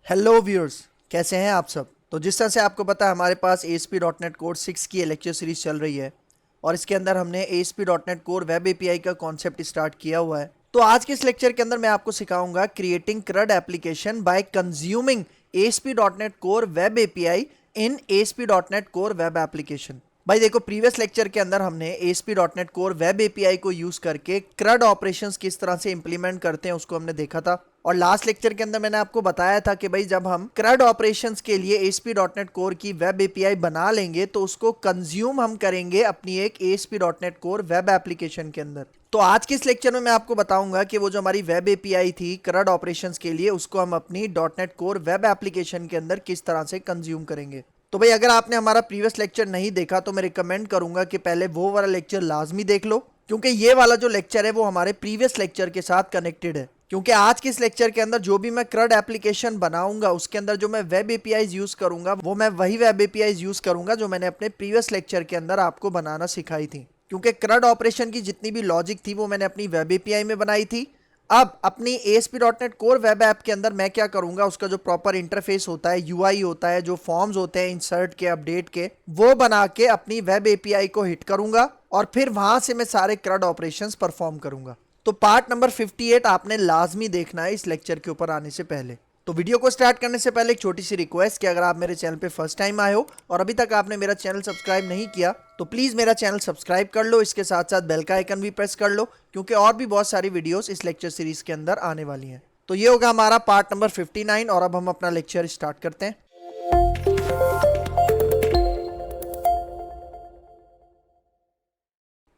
Hello viewers, कैसे हैं आप सब। तो जिस तरह से आपको पता है हमारे पास ASP.NET कोर 6 की लेक्चर सीरीज चल रही है और इसके अंदर हमने ASP.NET कोर वेब एपीआई का कॉन्सेप्ट स्टार्ट किया हुआ है। तो आज के इस लेक्चर के अंदर मैं आपको सिखाऊंगा creating CRUD application by consuming ASP.NET core web API in ASP.NET core web application. भाई देखो, प्रीवियस लेक्चर के अंदर हमने ASP.NET कोर वेब एपीआई को यूज करके CRUD ऑपरेशंस किस तरह से इंप्लीमेंट करते हैं उसको हमने देखा था। और लास्ट लेक्चर के अंदर मैंने आपको बताया था कि भाई जब हम CRUD ऑपरेशंस के लिए ASP.NET कोर की वेब एपीआई बना लेंगे तो उसको कंज्यूम हम करेंगे अपनी एक ASP.NET कोर वेब एप्लीकेशन के अंदर। तो आज के इस लेक्चर में मैं आपको बताऊंगा कि वो जो हमारी वेब एपीआई थी CRUD ऑपरेशंस के लिए, उसको हम अपनी .NET कोर वेब एप्लीकेशन के अंदर किस तरह से कंज्यूम करेंगे। तो भाई अगर आपने हमारा प्रीवियस लेक्चर नहीं देखा तो मैं रिकमेंड करूंगा कि पहले वो वाला लेक्चर लाजमी देख लो, क्योंकि ये वाला जो लेक्चर है वो हमारे प्रीवियस लेक्चर के साथ कनेक्टेड है। क्योंकि आज के इस लेक्चर के अंदर जो भी मैं CRUD एप्लीकेशन बनाऊंगा उसके अंदर जो मैं वेब एपीआईज यूज करूंगा वो मैं वही वेब एपीआईज यूज करूंगा जो मैंने अपने प्रीवियस लेक्चर के अंदर आपको बनाना सिखाई थी। क्योंकि CRUD ऑपरेशन की जितनी भी लॉजिक थी वो मैंने अपनी वेब एपीआई में बनाई थी। अब अपनी ASP.NET कोर वेब ऐप के अंदर मैं क्या करूंगा, उसका जो प्रॉपर इंटरफेस होता है, यूआई होता है, जो फॉर्म्स होते हैं इंसर्ट के, अपडेट के, वो बना के अपनी वेब एपीआई को हिट करूंगा और फिर वहां से मैं सारे CRUD ऑपरेशंस परफॉर्म करूंगा। तो पार्ट नंबर 58 आपने लाजमी देखना है इस लेक्चर के ऊपर आने से पहले। तो वीडियो को स्टार्ट करने से पहले एक छोटी सी रिक्वेस्ट कि अगर आप मेरे चैनल पे फर्स्ट टाइम आए हो और अभी तक आपने मेरा चैनल सब्सक्राइब नहीं किया तो प्लीज मेरा चैनल सब्सक्राइब कर लो, इसके साथ साथ बेल का आइकन भी प्रेस कर लो, क्योंकि और भी बहुत सारी वीडियोस इस लेक्चर सीरीज के अंदर आने वाली हैं। तो ये होगा हमारा पार्ट नंबर 59 और अब हम अपना लेक्चर स्टार्ट करते हैं।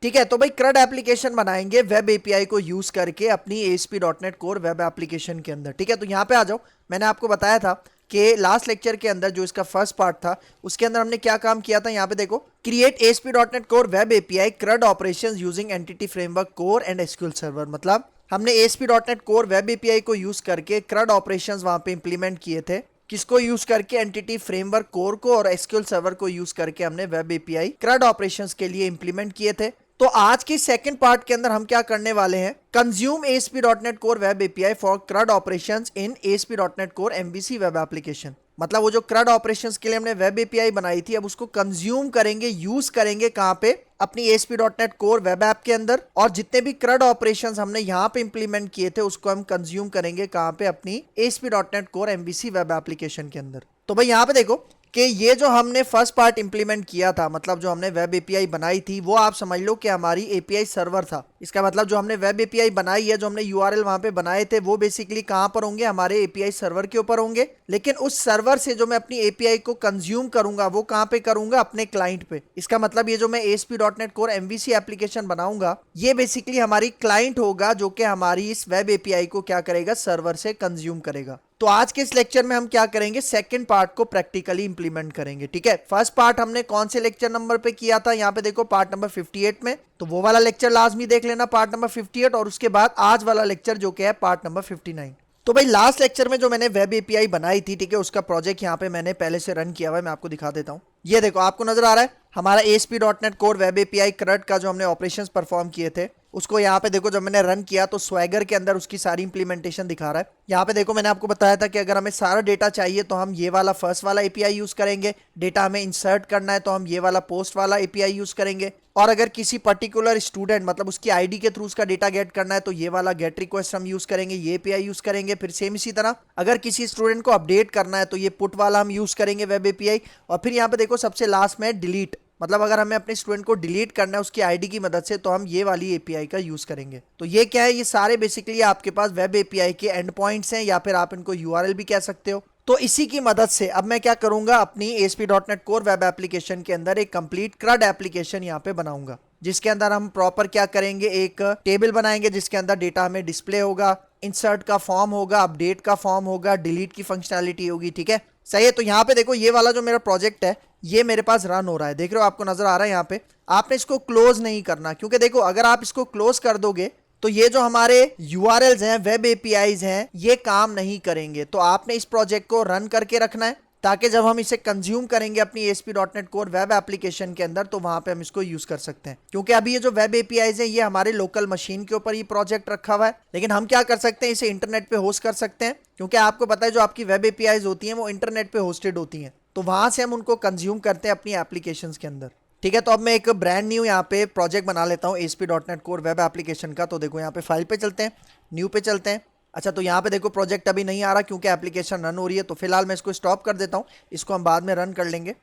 ठीक है, तो भाई CRUD एप्लीकेशन बनाएंगे वेब एपीआई को यूज करके अपनी ASP.NET कोर वेब एप्लीकेशन के अंदर। ठीक है, तो यहाँ पे आ जाओ। मैंने आपको बताया था कि लास्ट लेक्चर के अंदर जो इसका फर्स्ट पार्ट था उसके अंदर हमने क्या काम किया था। यहाँ पे देखो, create ASP.NET core web API CRUD operations using entity framework core and SQL server. मतलब हमने ASP.NET कोर वेब एपीआई को यूज करके CRUD ऑपरेशंस वहां पे इंप्लीमेंट किए थे। किसको यूज करके? एंटिटी फ्रेमवर्क कोर को और एसक्यूएल सर्वर को यूज करके हमने वेब एपीआई CRUD ऑपरेशंस के लिए इंप्लीमेंट किए थे। तो आज की सेकंड पार्ट के अंदर हम क्या करने वाले हैं, consume ASP.NET core web API for CRUD operations in ASP.NET core MVC web application. मतलब वो जो CRUD ऑपरेशंस के लिए हमने वेब एपीआई बनाई थी अब उसको कंज्यूम करेंगे, यूज करेंगे कहां पे? अपनी ASP.NET कोर वेब ऐप के अंदर। और जितने भी CRUD ऑपरेशंस हमने यहां पे इंप्लीमेंट किए थे उसको हम कंज्यूम करेंगे कहां पे? अपनी ASP.NET core MVC web application के अंदर। तो भाई यहां पे देखो कि ये जो हमने फर्स्ट पार्ट इंप्लीमेंट किया था, मतलब जो हमने वेब एपीआई बनाई थी, वो आप समझ लो कि हमारी एपीआई सर्वर था। इसका मतलब जो हमने वेब एपीआई बनाई है, जो हमने यूआरएल वहां पे बनाए थे, वो बेसिकली कहां पर होंगे? हमारे एपीआई सर्वर के ऊपर होंगे। लेकिन उस सर्वर से जो मैं अपनी एपीआई को कंज्यूम करूंगा वो कहां पे करूंगा? अपने क्लाइंट पे। इसका मतलब ये जो मैं ASP.NET कोर MVC एप्लीकेशन बनाऊंगा ये बेसिकली हमारी क्लाइंट होगा जो कि हमारी इस वेब एपीआई को क्या करेगा? सर्वर से कंज्यूम करेगा। तो आज के इस लेक्चर में हम क्या करेंगे? सेकंड पार्ट को प्रैक्टिकली इंप्लीमेंट करेंगे। ठीक है, फर्स्ट पार्ट हमने कौन से लेक्चर नंबर पे किया था? यहाँ पे देखो, पार्ट नंबर 58 में। तो वो वाला लेक्चर लाजमी देख लेना, पार्ट नंबर 58, और उसके बाद आज वाला लेक्चर जो कि है पार्ट नंबर 59। तो भाई लास्ट लेक्चर में जो मैंने वेब एपीआई बनाई थी, ठीक है, उसका प्रोजेक्ट यहाँ पे मैंने पहले से रन किया हुआ है। मैं आपको दिखा देता हूँ। ये देखो, आपको नजर आ रहा है हमारा ASP.NET core web API CRUD का जो हमने ऑपरेशंस परफॉर्म किए थे उसको यहाँ पे देखो, जब मैंने रन किया तो स्वैगर के अंदर उसकी सारी इंप्लीमेंटेशन दिखा रहा है। यहाँ पे देखो, मैंने आपको बताया था कि अगर हमें सारा डेटा चाहिए तो हम ये वाला फर्स्ट वाला एपीआई यूज करेंगे, डेटा हमें इंसर्ट करना है तो हम ये वाला पोस्ट वाला एपीआई यूज करेंगे, और अगर किसी पर्टिकुलर स्टूडेंट मतलब उसकी आईडी के थ्रू उसका डेटा गेट करना है तो ये वाला गेट रिक्वेस्ट हम यूज करेंगे, ये एपीआई यूज करेंगे। फिर सेम इसी तरह अगर किसी स्टूडेंट को अपडेट करना है तो ये पुट वाला हम यूज करेंगे वेब एपीआई। और फिर यहाँ पे देखो सबसे लास्ट में डिलीट, मतलब अगर हमें अपने स्टूडेंट को डिलीट करना है उसकी आईडी की मदद से तो हम ये वाली एपीआई का यूज करेंगे। तो ये क्या है? ये सारे बेसिकली आपके पास वेब एपीआई के एंड पॉइंट्स हैं, या फिर आप इनको यूआरएल भी कह सकते हो। तो इसी की मदद से अब मैं क्या करूंगा, अपनी ASP.NET कोर वेब एप्लीकेशन के अंदर एक कंप्लीट CRUD एप्लीकेशन यहाँ पे बनाऊंगा, जिसके अंदर हम प्रॉपर क्या करेंगे, एक टेबल बनाएंगे जिसके अंदर डेटा हमें डिस्प्ले होगा, इंसर्ट का फॉर्म होगा, अपडेट का फॉर्म होगा, डिलीट की फंक्शनैलिटी होगी। ठीक है, सही है। तो यहाँ पे देखो, ये वाला जो मेरा प्रोजेक्ट है ये मेरे पास रन हो रहा है, देख रहे हो, आपको नजर आ रहा है। यहाँ पे आपने इसको क्लोज नहीं करना, क्योंकि देखो अगर आप इसको क्लोज कर दोगे तो ये जो हमारे यूआरएल्स हैं, वेब एपीआईज हैं, ये काम नहीं करेंगे। तो आपने इस प्रोजेक्ट को रन करके रखना है। ताकि जब हम इसे कंज्यूम करेंगे अपनी ASP.NET Core वेब एप्लीकेशन के अंदर तो वहां पे हम इसको यूज कर सकते हैं। क्योंकि अभी ये जो वेब एपीआईज है ये हमारे लोकल मशीन के ऊपर ये प्रोजेक्ट रखा हुआ है, लेकिन हम क्या कर सकते हैं, इसे इंटरनेट पे होस्ट कर सकते हैं। क्योंकि आपको पता है जो आपकी वेब एपीआईज होती हैं वो इंटरनेट पे होस्टेड होती हैं, तो वहां से हम उनको कंज्यूम करते हैं अपनी एप्लीकेशन के अंदर। ठीक है, तो अब मैं एक ब्रांड न्यू यहाँ पे प्रोजेक्ट बना लेता हूँ ASP.NET Core वेब एप्लीकेशन का। तो देखो यहाँ पे फाइल पे चलते हैं, न्यू पे चलते हैं। अच्छा, तो यहाँ पे देखो प्रोजेक्ट अभी नहीं आ रहा क्योंकि एप्लीकेशन रन हो रही है, तो फिलहाल मैं इसको स्टॉप कर देता हूँ, इसको हम बाद में रन कर लेंगे।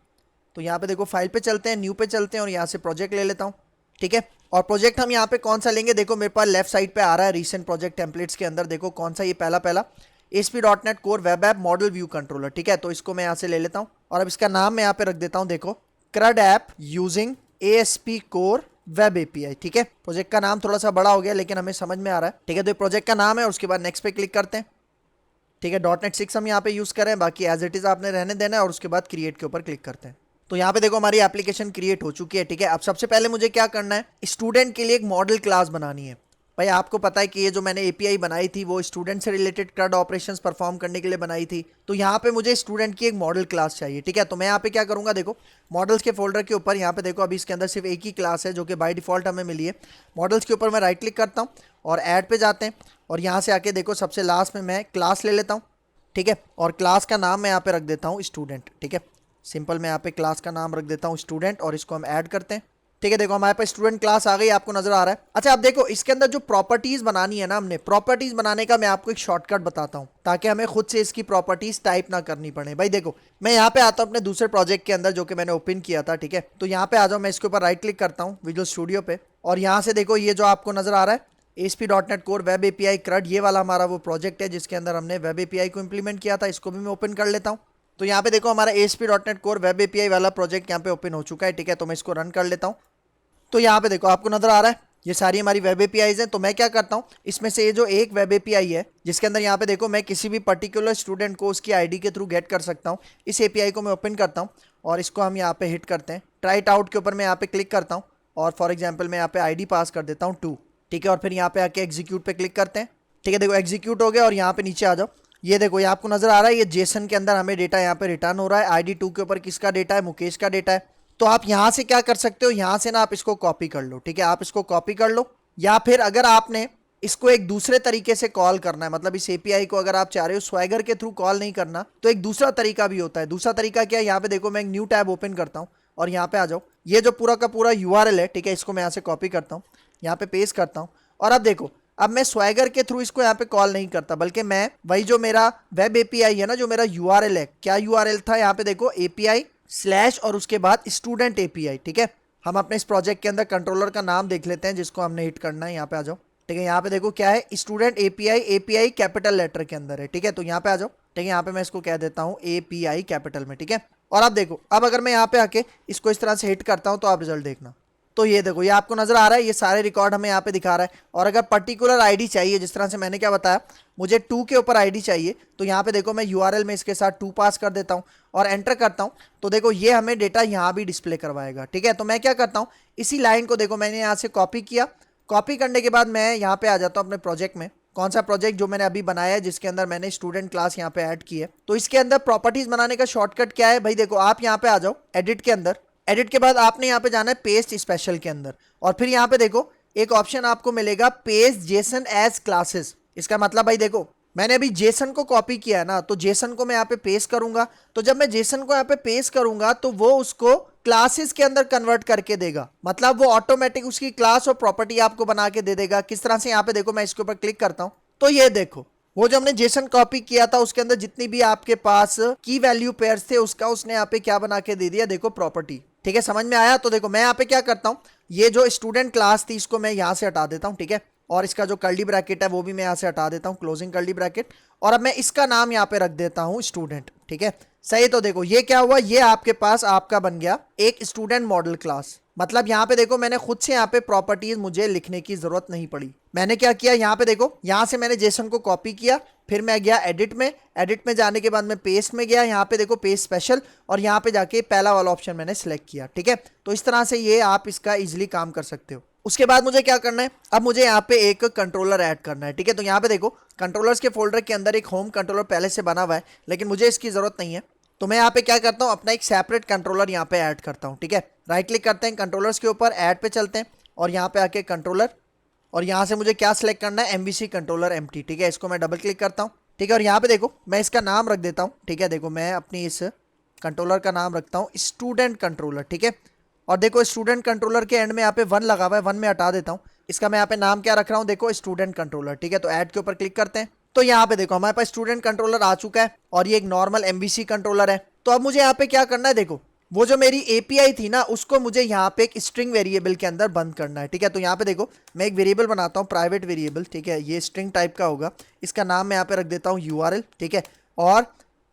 तो यहाँ पे देखो फाइल पे चलते हैं, न्यू पे चलते हैं और यहाँ से प्रोजेक्ट ले लेता हूँ। ठीक है, और प्रोजेक्ट हम यहाँ पे कौन सा लेंगे, देखो मेरे पास लेफ्ट साइड पे आ रहा है रिसेंट प्रोजेक्ट टेम्पलेट्स के अंदर। देखो कौन सा, ये पहला ASP.NET Core web app model view controller. ठीक है, तो इसको मैं यहाँ से ले लेता हूँ और अब इसका नाम मैं यहाँ पे रख देता हूँ, देखो CRUD app using ASP Core web API. ठीक है, प्रोजेक्ट का नाम थोड़ा सा बड़ा हो गया लेकिन हमें समझ में आ रहा है। ठीक है, तो ये प्रोजेक्ट का नाम है और उसके बाद नेक्स्ट पे क्लिक करते हैं। ठीक है, .NET 6 हम यहाँ पे यूज कर रहे हैं, बाकी एज इट इज आपने रहने देना है और उसके बाद क्रिएट के ऊपर क्लिक करते हैं। तो यहाँ पे देखो हमारी एप्लीकेशन क्रिएट हो चुकी है। ठीक है, अब सबसे पहले मुझे क्या करना है, स्टूडेंट के लिए एक मॉडल क्लास बनानी है। भाई आपको पता है कि ये जो मैंने एपीआई बनाई थी वो स्टूडेंट से रिलेटेड CRUD ऑपरेशंस परफॉर्म करने के लिए बनाई थी, तो यहाँ पे मुझे स्टूडेंट की एक मॉडल क्लास चाहिए। ठीक है, तो मैं यहाँ पे क्या करूँगा, देखो मॉडल्स के फोल्डर के ऊपर यहाँ पे देखो अभी इसके अंदर सिर्फ एक ही क्लास है जो कि बाय डिफॉल्ट हमें मिली है। मॉडल्स के ऊपर मैं राइट क्लिक करता हूँ और ऐड पे जाते हैं और यहाँ से आके देखो सबसे लास्ट में मैं क्लास ले लेता हूँ। ठीक है, और क्लास का नाम मैं यहाँ पे रख देता हूँ स्टूडेंट। ठीक है, सिंपल मैं यहाँ पे क्लास का नाम रख देता हूँ स्टूडेंट और इसको हम ऐड करते हैं। ठीक है, देखो हमारे पास स्टूडेंट क्लास आ गई, आपको नजर आ रहा है। अच्छा, अब देखो इसके अंदर जो प्रॉपर्टीज बनानी है ना, हमने प्रॉपर्टीज बनाने का मैं आपको एक शॉर्टकट बताता हूँ ताकि हमें खुद से इसकी प्रॉपर्टीज टाइप ना करनी पड़े। भाई देखो मैं यहाँ पे आता हूँ अपने दूसरे प्रोजेक्ट के अंदर जो कि मैंने ओपन किया था। ठीक है, तो यहाँ पे आ जाओ, मैं इसके ऊपर राइट क्लिक करता हूँ विजुअल स्टूडियो पे और यहाँ से देखो ये जो आपको नजर आ रहा है ASP.NET Core web API CRUD, ये वाला हमारा वो प्रोजेक्ट है जिसके अंदर हमने वेब एपीआई को इंप्लीमेंट किया था। इसको भी मैं ओपन कर लेता हूँ। तो यहाँ पे देखो हमारा ASP.NET Core वेब एपीआई वाला प्रोजेक्ट यहाँ पे ओपन हो चुका है। ठीक है, तो मैं इसको रन कर लेता हूँ। तो यहाँ पे देखो आपको नजर आ रहा है ये सारी हमारी वेब एपीआईज हैं। तो मैं क्या करता हूँ, इसमें से ये जो एक वेब एपीआई है जिसके अंदर यहाँ पे देखो मैं किसी भी पर्टिकुलर स्टूडेंट को उसकी आईडी के थ्रू गेट कर सकता हूँ, इस एपीआई को मैं ओपन करता हूँ और इसको हम यहाँ पे हिट करते हैं। ट्राई इट आउट के ऊपर मैं यहाँ पे क्लिक करता हूँ और फॉर एग्जाम्पल मैं यहाँ पे आईडी पास कर देता हूँ 2। ठीक है, और फिर यहाँ पे आके एग्जीक्यूट पे क्लिक करते हैं। ठीक है, देखो एग्जीक्यूट हो गया और यहाँ पे नीचे आ जाओ, ये देखो ये आपको नजर आ रहा है ये जेसन के अंदर हमें डेटा यहाँ पे रिटर्न हो रहा है। आईडी 2 के ऊपर किसका डेटा है, मुकेश का डेटा है। तो आप यहाँ से क्या कर सकते हो, यहाँ से ना आप इसको कॉपी कर लो। ठीक है, आप इसको कॉपी कर लो या फिर अगर आपने इसको एक दूसरे तरीके से कॉल करना है, मतलब इस एपीआई को अगर आप चाह रहे हो स्वैगर के थ्रू कॉल नहीं करना तो एक दूसरा तरीका भी होता है। दूसरा तरीका क्या है, यहाँ पे देखो मैं एक न्यू टैब ओपन करता हूँ और यहाँ पे आ जाओ, ये जो पूरा का पूरा यूआरएल है, ठीक है, इसको मैं यहाँ से कॉपी करता हूँ, यहाँ पे पेस्ट करता हूँ और अब देखो अब मैं स्वैगर के थ्रू इसको यहाँ पे कॉल नहीं करता बल्कि मैं वही जो मेरा वेब एपीआई है ना, जो मेरा यूआरएल है, क्या यूआरएल था यहाँ पे देखो एपीआई स्लैश और उसके बाद स्टूडेंट एपीआई। ठीक है, हम अपने इस प्रोजेक्ट के अंदर कंट्रोलर का नाम देख लेते हैं जिसको हमने हिट करना है। यहाँ पे आ जाओ। ठीक है, यहाँ पे देखो क्या है, student API, API capital letter के अंदर है। ठीक है, तो यहाँ पे आ जाओ। ठीक है, यहाँ पे मैं इसको कह देता हूँ एपीआई कैपिटल में। ठीक है, और अब देखो अब अगर मैं यहाँ पे आके इसको इस तरह से हिट करता हूँ तो आप रिजल्ट देखना। तो ये देखो ये आपको नजर आ रहा है, ये सारे रिकॉर्ड हमें यहाँ पे दिखा रहा है। और अगर पर्टिकुलर आईडी चाहिए, जिस तरह से मैंने क्या बताया, मुझे 2 के ऊपर आईडी चाहिए, तो यहाँ पे देखो मैं यूआरएल में इसके साथ 2 पास कर देता हूँ और एंटर करता हूँ। तो देखो ये हमें डेटा यहाँ भी डिस्प्ले करवाएगा। ठीक है, तो मैं क्या करता हूँ, इसी लाइन को देखो मैंने यहाँ से कॉपी किया। कॉपी करने के बाद मैं यहाँ पे आ जाता हूँ अपने प्रोजेक्ट में। कौन सा प्रोजेक्ट, जो मैंने अभी बनाया है जिसके अंदर मैंने स्टूडेंट क्लास यहाँ पे ऐड की है। तो इसके अंदर प्रॉपर्टीज बनाने का शॉर्टकट क्या है, भाई देखो आप यहाँ पे आ जाओ एडिट के अंदर। एडिट के बाद आपने यहाँ पे जाना है पेस्ट स्पेशल के अंदर और फिर यहाँ पे देखो एक ऑप्शन आपको मिलेगा पेस्ट जेसन एज क्लासेस। इसका मतलब भाई देखो मैंने अभी जेसन को कॉपी किया है ना, तो जेसन को मैं यहाँ पे पेस्ट करूंगा। तो जब मैं जेसन को यहाँ पे पेस्ट करूंगा तो वो उसको क्लासेस के अंदर कन्वर्ट करके देगा, मतलब वो ऑटोमेटिक उसकी क्लास और प्रॉपर्टी आपको बना के दे देगा। किस तरह से, यहाँ पे देखो मैं इसके ऊपर क्लिक करता हूँ तो ये देखो वो जो हमने जेसन कॉपी किया था उसके अंदर जितनी भी आपके पास की वैल्यू पेयर्स थे उसका उसने यहाँ पे क्या बना के दे दिया, देखो प्रॉपर्टी। ठीक है, समझ में आया। तो देखो मैं यहाँ पे क्या करता हूँ, ये जो स्टूडेंट क्लास थी इसको मैं यहाँ से हटा देता हूँ। ठीक है, और इसका जो कर्ली ब्रैकेट है वो भी मैं यहाँ से हटा देता हूँ, क्लोजिंग कर्ली ब्रैकेट, और अब मैं इसका नाम यहाँ पे रख देता हूँ स्टूडेंट। ठीक है, सही। तो देखो ये क्या हुआ, ये आपके पास आपका बन गया एक स्टूडेंट मॉडल क्लास। मतलब यहाँ पे देखो मैंने खुद से यहाँ पे प्रॉपर्टीज मुझे लिखने की जरूरत नहीं पड़ी। मैंने क्या किया, यहाँ पे देखो यहाँ से मैंने जेसन को कॉपी किया, फिर मैं गया एडिट में, एडिट में जाने के बाद मैं पेस्ट में गया, यहाँ पे देखो पेस्ट स्पेशल, और यहाँ पे जाके पहला वाला ऑप्शन मैंने सिलेक्ट किया। ठीक है, तो इस तरह से ये आप इसका इजिली काम कर सकते हो। उसके बाद मुझे क्या करना है, अब मुझे यहाँ पे एक कंट्रोलर ऐड करना है। ठीक है, तो यहाँ पे देखो कंट्रोलर्स के फोल्डर के अंदर एक होम कंट्रोलर पहले से बना हुआ है लेकिन मुझे इसकी जरूरत नहीं है। तो मैं यहाँ पे क्या करता हूँ, अपना एक सेपरेट कंट्रोलर यहाँ पे ऐड करता हूँ। ठीक है, राइट क्लिक करते हैं कंट्रोलर्स के ऊपर, ऐड पे चलते हैं और यहाँ पे आके कंट्रोलर, और यहाँ से मुझे क्या सिलेक्ट करना है, एमवीसी कंट्रोलर एमटी। ठीक है, इसको मैं डबल क्लिक करता हूँ। ठीक है, और यहाँ पे देखो मैं इसका नाम रख देता हूँ। ठीक है, देखो मैं अपनी इस कंट्रोलर का नाम रखता हूँ स्टूडेंट कंट्रोलर। ठीक है, और देखो स्टूडेंट कंट्रोलर के एंड में यहाँ पे 1 लगा हुआ है, 1 में हटा देता हूँ। इसका मैं यहाँ पे नाम क्या रख रहा हूँ, देखो स्टूडेंट कंट्रोलर। ठीक है, तो ऐड के ऊपर क्लिक करते हैं। तो यहाँ पे देखो हमारे पास स्टूडेंट कंट्रोलर आ चुका है और ये एक नॉर्मल एमवीसी कंट्रोलर है। तो अब मुझे यहाँ पे क्या करना है, देखो वो जो मेरी एपीआई थी ना, उसको मुझे यहाँ पे एक स्ट्रिंग वेरिएबल के अंदर बंद करना है। ठीक है, तो यहाँ पे देखो मैं एक वेरिएबल बनाता हूँ, प्राइवेट वेरिएबल। ठीक है, ये स्ट्रिंग टाइप का होगा। इसका नाम मैं यहाँ पे रख देता हूँ यूआरएल। ठीक है, और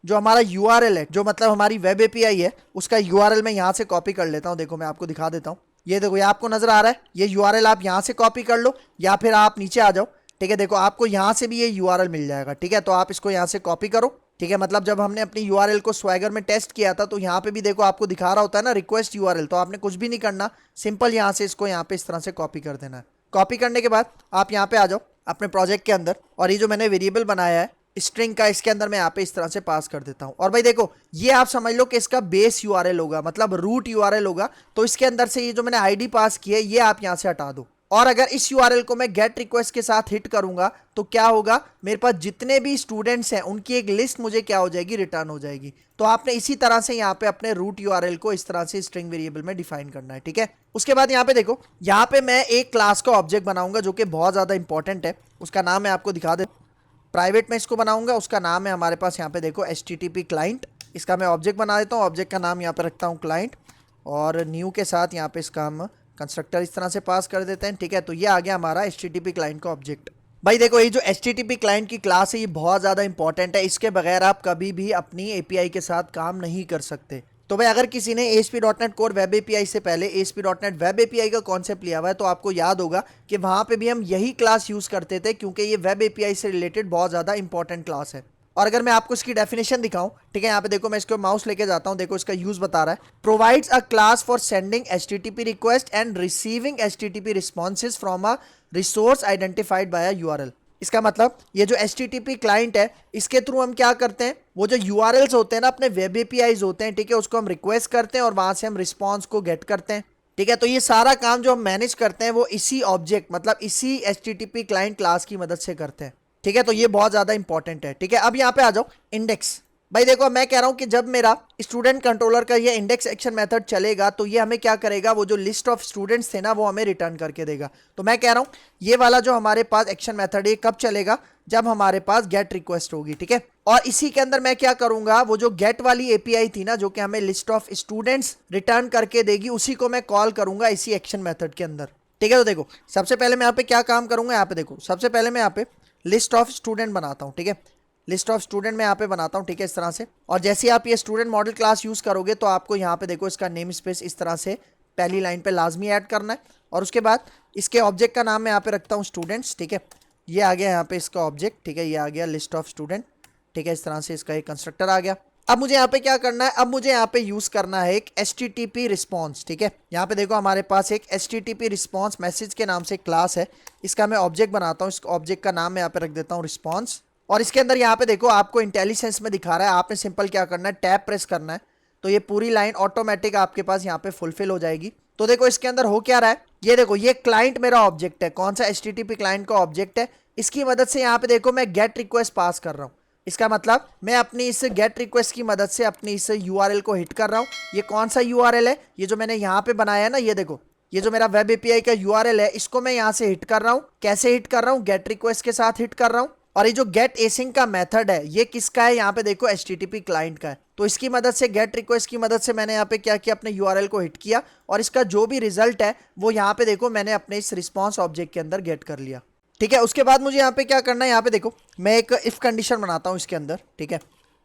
जो हमारा यूआरएल है, जो मतलब हमारी वेब एपीआई है, उसका यूआरएल मैं यहाँ से कॉपी कर लेता हूँ। देखो मैं आपको दिखा देता हूँ, ये देखो ये आपको नजर आ रहा है, ये यूआरएल आप यहाँ से कॉपी कर लो या फिर आप नीचे आ जाओ। ठीक है, देखो आपको यहाँ से भी ये यूआरएल मिल जाएगा। ठीक है, तो आप इसको यहाँ से कॉपी करो। ठीक है, मतलब जब हमने अपनी यूआरएल को स्वैगर में टेस्ट किया था तो यहाँ पे भी देखो आपको दिखा रहा होता है ना रिक्वेस्ट यूआरएल, तो आपने कुछ भी नहीं करना, सिंपल यहाँ से इसको यहाँ पे इस तरह से कॉपी कर देना है। कॉपी करने के बाद आप यहाँ पे आ जाओ अपने प्रोजेक्ट के अंदर, और ये जो मैंने वेरिएबल बनाया है स्ट्रिंग का, इसके अंदर मैं यहाँ पे इस तरह से पास कर देता हूँ। और भाई देखो ये आप समझ लो कि इसका बेस यूआरएल होगा, मतलब रूट यूआरएल होगा। तो इसके अंदर से ये जो मैंने आईडी पास की है ये आप यहाँ से हटा दो, और अगर इस यूआरएल को मैं गेट रिक्वेस्ट के साथ हिट करूंगा तो क्या होगा, मेरे पास जितने भी स्टूडेंट्स हैं उनकी एक लिस्ट मुझे क्या हो जाएगी, रिटर्न हो जाएगी। तो आपने इसी तरह से यहाँ पे अपने रूट यूआरएल को इस तरह से स्ट्रिंग वेरिएबल में डिफाइन करना है। ठीक है, उसके बाद यहाँ पे देखो, यहाँ पे मैं एक क्लास का ऑब्जेक्ट बनाऊंगा जो कि बहुत ज्यादा इंपॉर्टेंट है। उसका नाम मैं आपको दिखा दे, प्राइवेट में इसको बनाऊंगा। उसका नाम है हमारे पास यहाँ पे देखो HTTP क्लाइंट। इसका मैं ऑब्जेक्ट बना देता हूँ, ऑब्जेक्ट का नाम यहाँ पे रखता हूँ क्लाइंट, और न्यू के साथ यहाँ पे इसका हम कंस्ट्रक्टर इस तरह से पास कर देते हैं। ठीक है, तो ये आ गया हमारा HTTP क्लाइंट का ऑब्जेक्ट। भाई देखो ये जो HTTP क्लाइंट की क्लास है ये बहुत ज़्यादा इंपॉर्टेंट है, इसके बगैर आप कभी भी अपनी API के साथ काम नहीं कर सकते। तो भाई अगर किसी ने ASP.NET Core वेब एपीआई से पहले ASP.NET वेब एपीआई का कॉन्सेप्ट लिया हुआ है तो आपको याद होगा कि वहाँ पे भी हम यही क्लास यूज़ करते थे, क्योंकि ये वेब एपीआई से रिलेटेड बहुत ज़्यादा इंपॉर्टेंट क्लास है। और अगर मैं आपको इसकी डेफिनेशन दिखाऊं, ठीक है, यहाँ पे देखो मैं इसको माउस लेके जाता हूँ, देखो इसका यूज बता रहा है, provides a class for sending HTTP request and receiving HTTP responses from a resource identified by a URL. इसका मतलब ये जो HTTP क्लाइंट है इसके थ्रू हम क्या करते हैं, वो जो यूआरएल्स होते हैं ना अपने वेब एपीआईज होते हैं, ठीक है, उसको हम रिक्वेस्ट करते हैं और वहां से हम रिस्पॉन्स को गेट करते हैं। ठीक है, तो ये सारा काम जो हम मैनेज करते हैं वो इसी ऑब्जेक्ट मतलब इसी HTTP क्लाइंट क्लास की मदद से करते हैं। ठीक है, तो ये बहुत ज्यादा इंपॉर्टेंट है। ठीक है, अब यहाँ पे आ जाओ इंडेक्स। भाई देखो मैं कह रहा हूं कि जब मेरा स्टूडेंट कंट्रोलर का ये इंडेक्स एक्शन मेथड चलेगा तो ये हमें क्या करेगा, वो जो लिस्ट ऑफ स्टूडेंट्स थे ना वो हमें रिटर्न करके देगा। तो मैं कह रहा हूं ये वाला जो हमारे पास एक्शन मेथड है कब चलेगा, जब हमारे पास गेट रिक्वेस्ट होगी। ठीक है, और इसी के अंदर मैं क्या करूंगा, वो जो गेट वाली एपीआई थी ना जो कि हमें लिस्ट ऑफ स्टूडेंट्स रिटर्न करके देगी, उसी को मैं कॉल करूंगा इसी एक्शन मेथड के अंदर। ठीक है, तो देखो सबसे पहले मैं यहाँ पे क्या काम करूंगा, यहाँ पे देखो सबसे पहले मैं यहाँ पे लिस्ट ऑफ स्टूडेंट बनाता हूँ। ठीक है, लिस्ट ऑफ स्टूडेंट मैं यहाँ पे बनाता हूँ। ठीक है, इस तरह से, और जैसे आप ये स्टूडेंट मॉडल क्लास यूज करोगे तो आपको यहाँ पे देखो इसका नेम स्पेस इस तरह से पहली लाइन पे लाजमी ऐड करना है, और उसके बाद इसके ऑब्जेक्ट का नाम मैं यहाँ पे रखता हूँ स्टूडेंट्स। ठीक है, ये आ गया यहाँ पे इसका ऑब्जेक्ट। ठीक है, ये आ गया लिस्ट ऑफ स्टूडेंट। ठीक है, इस तरह से इसका एक कंस्ट्रक्टर आ गया। अब मुझे यहाँ पे क्या करना है, अब मुझे यहाँ पे यूज करना है एक HTTP रिस्पॉन्स। ठीक है, यहाँ पे देखो हमारे पास एक HTTP रिस्पॉन्स मैसेज के नाम से क्लास है, इसका मैं ऑब्जेक्ट बनाता हूँ। इस ऑब्जेक्ट का नाम मैं यहाँ पे रख देता हूँ रिस्पॉन्स, और इसके अंदर यहाँ पे देखो आपको इंटेलिजेंस में दिखा रहा है, आपने सिंपल क्या करना है, टैब प्रेस करना है, तो ये पूरी लाइन ऑटोमेटिक आपके पास यहाँ पे फुलफिल हो जाएगी। तो देखो इसके अंदर हो क्या रहा है, ये देखो ये क्लाइंट मेरा ऑब्जेक्ट है, कौन सा HTTP क्लाइंट का ऑब्जेक्ट है, इसकी मदद से यहाँ पे देखो मैं गेट रिक्वेस्ट पास कर रहा हूँ। इसका मतलब मैं अपनी इस गेट रिक्वेस्ट की मदद से अपनी इस यूआरएल को हिट कर रहा हूँ। ये कौन सा यूआरएल है, ये जो मैंने यहाँ पे बनाया है ना, ये देखो ये जो मेरा वेब एपीआई का यूआरएल है, इसको मैं यहाँ से हिट कर रहा हूँ। कैसे हिट कर रहा हूँ, गेट रिक्वेस्ट के साथ हिट कर रहा हूँ। और ये जो गेट एसिंग का मेथड है ये किसका है, यहाँ पे देखो HTTP क्लाइंट का है। तो इसकी मदद से गेट रिक्वेस्ट की मदद से मैंने यहाँ पे क्या किया, अपने यूआरएल को हिट किया, और इसका जो भी रिजल्ट है वो यहाँ पे देखो मैंने अपने इस रिस्पॉन्स ऑब्जेक्ट के अंदर गेट कर लिया। ठीक है, उसके बाद मुझे यहाँ पे क्या करना है, यहाँ पे देखो मैं एक इफ कंडीशन बनाता हूँ इसके अंदर। ठीक है,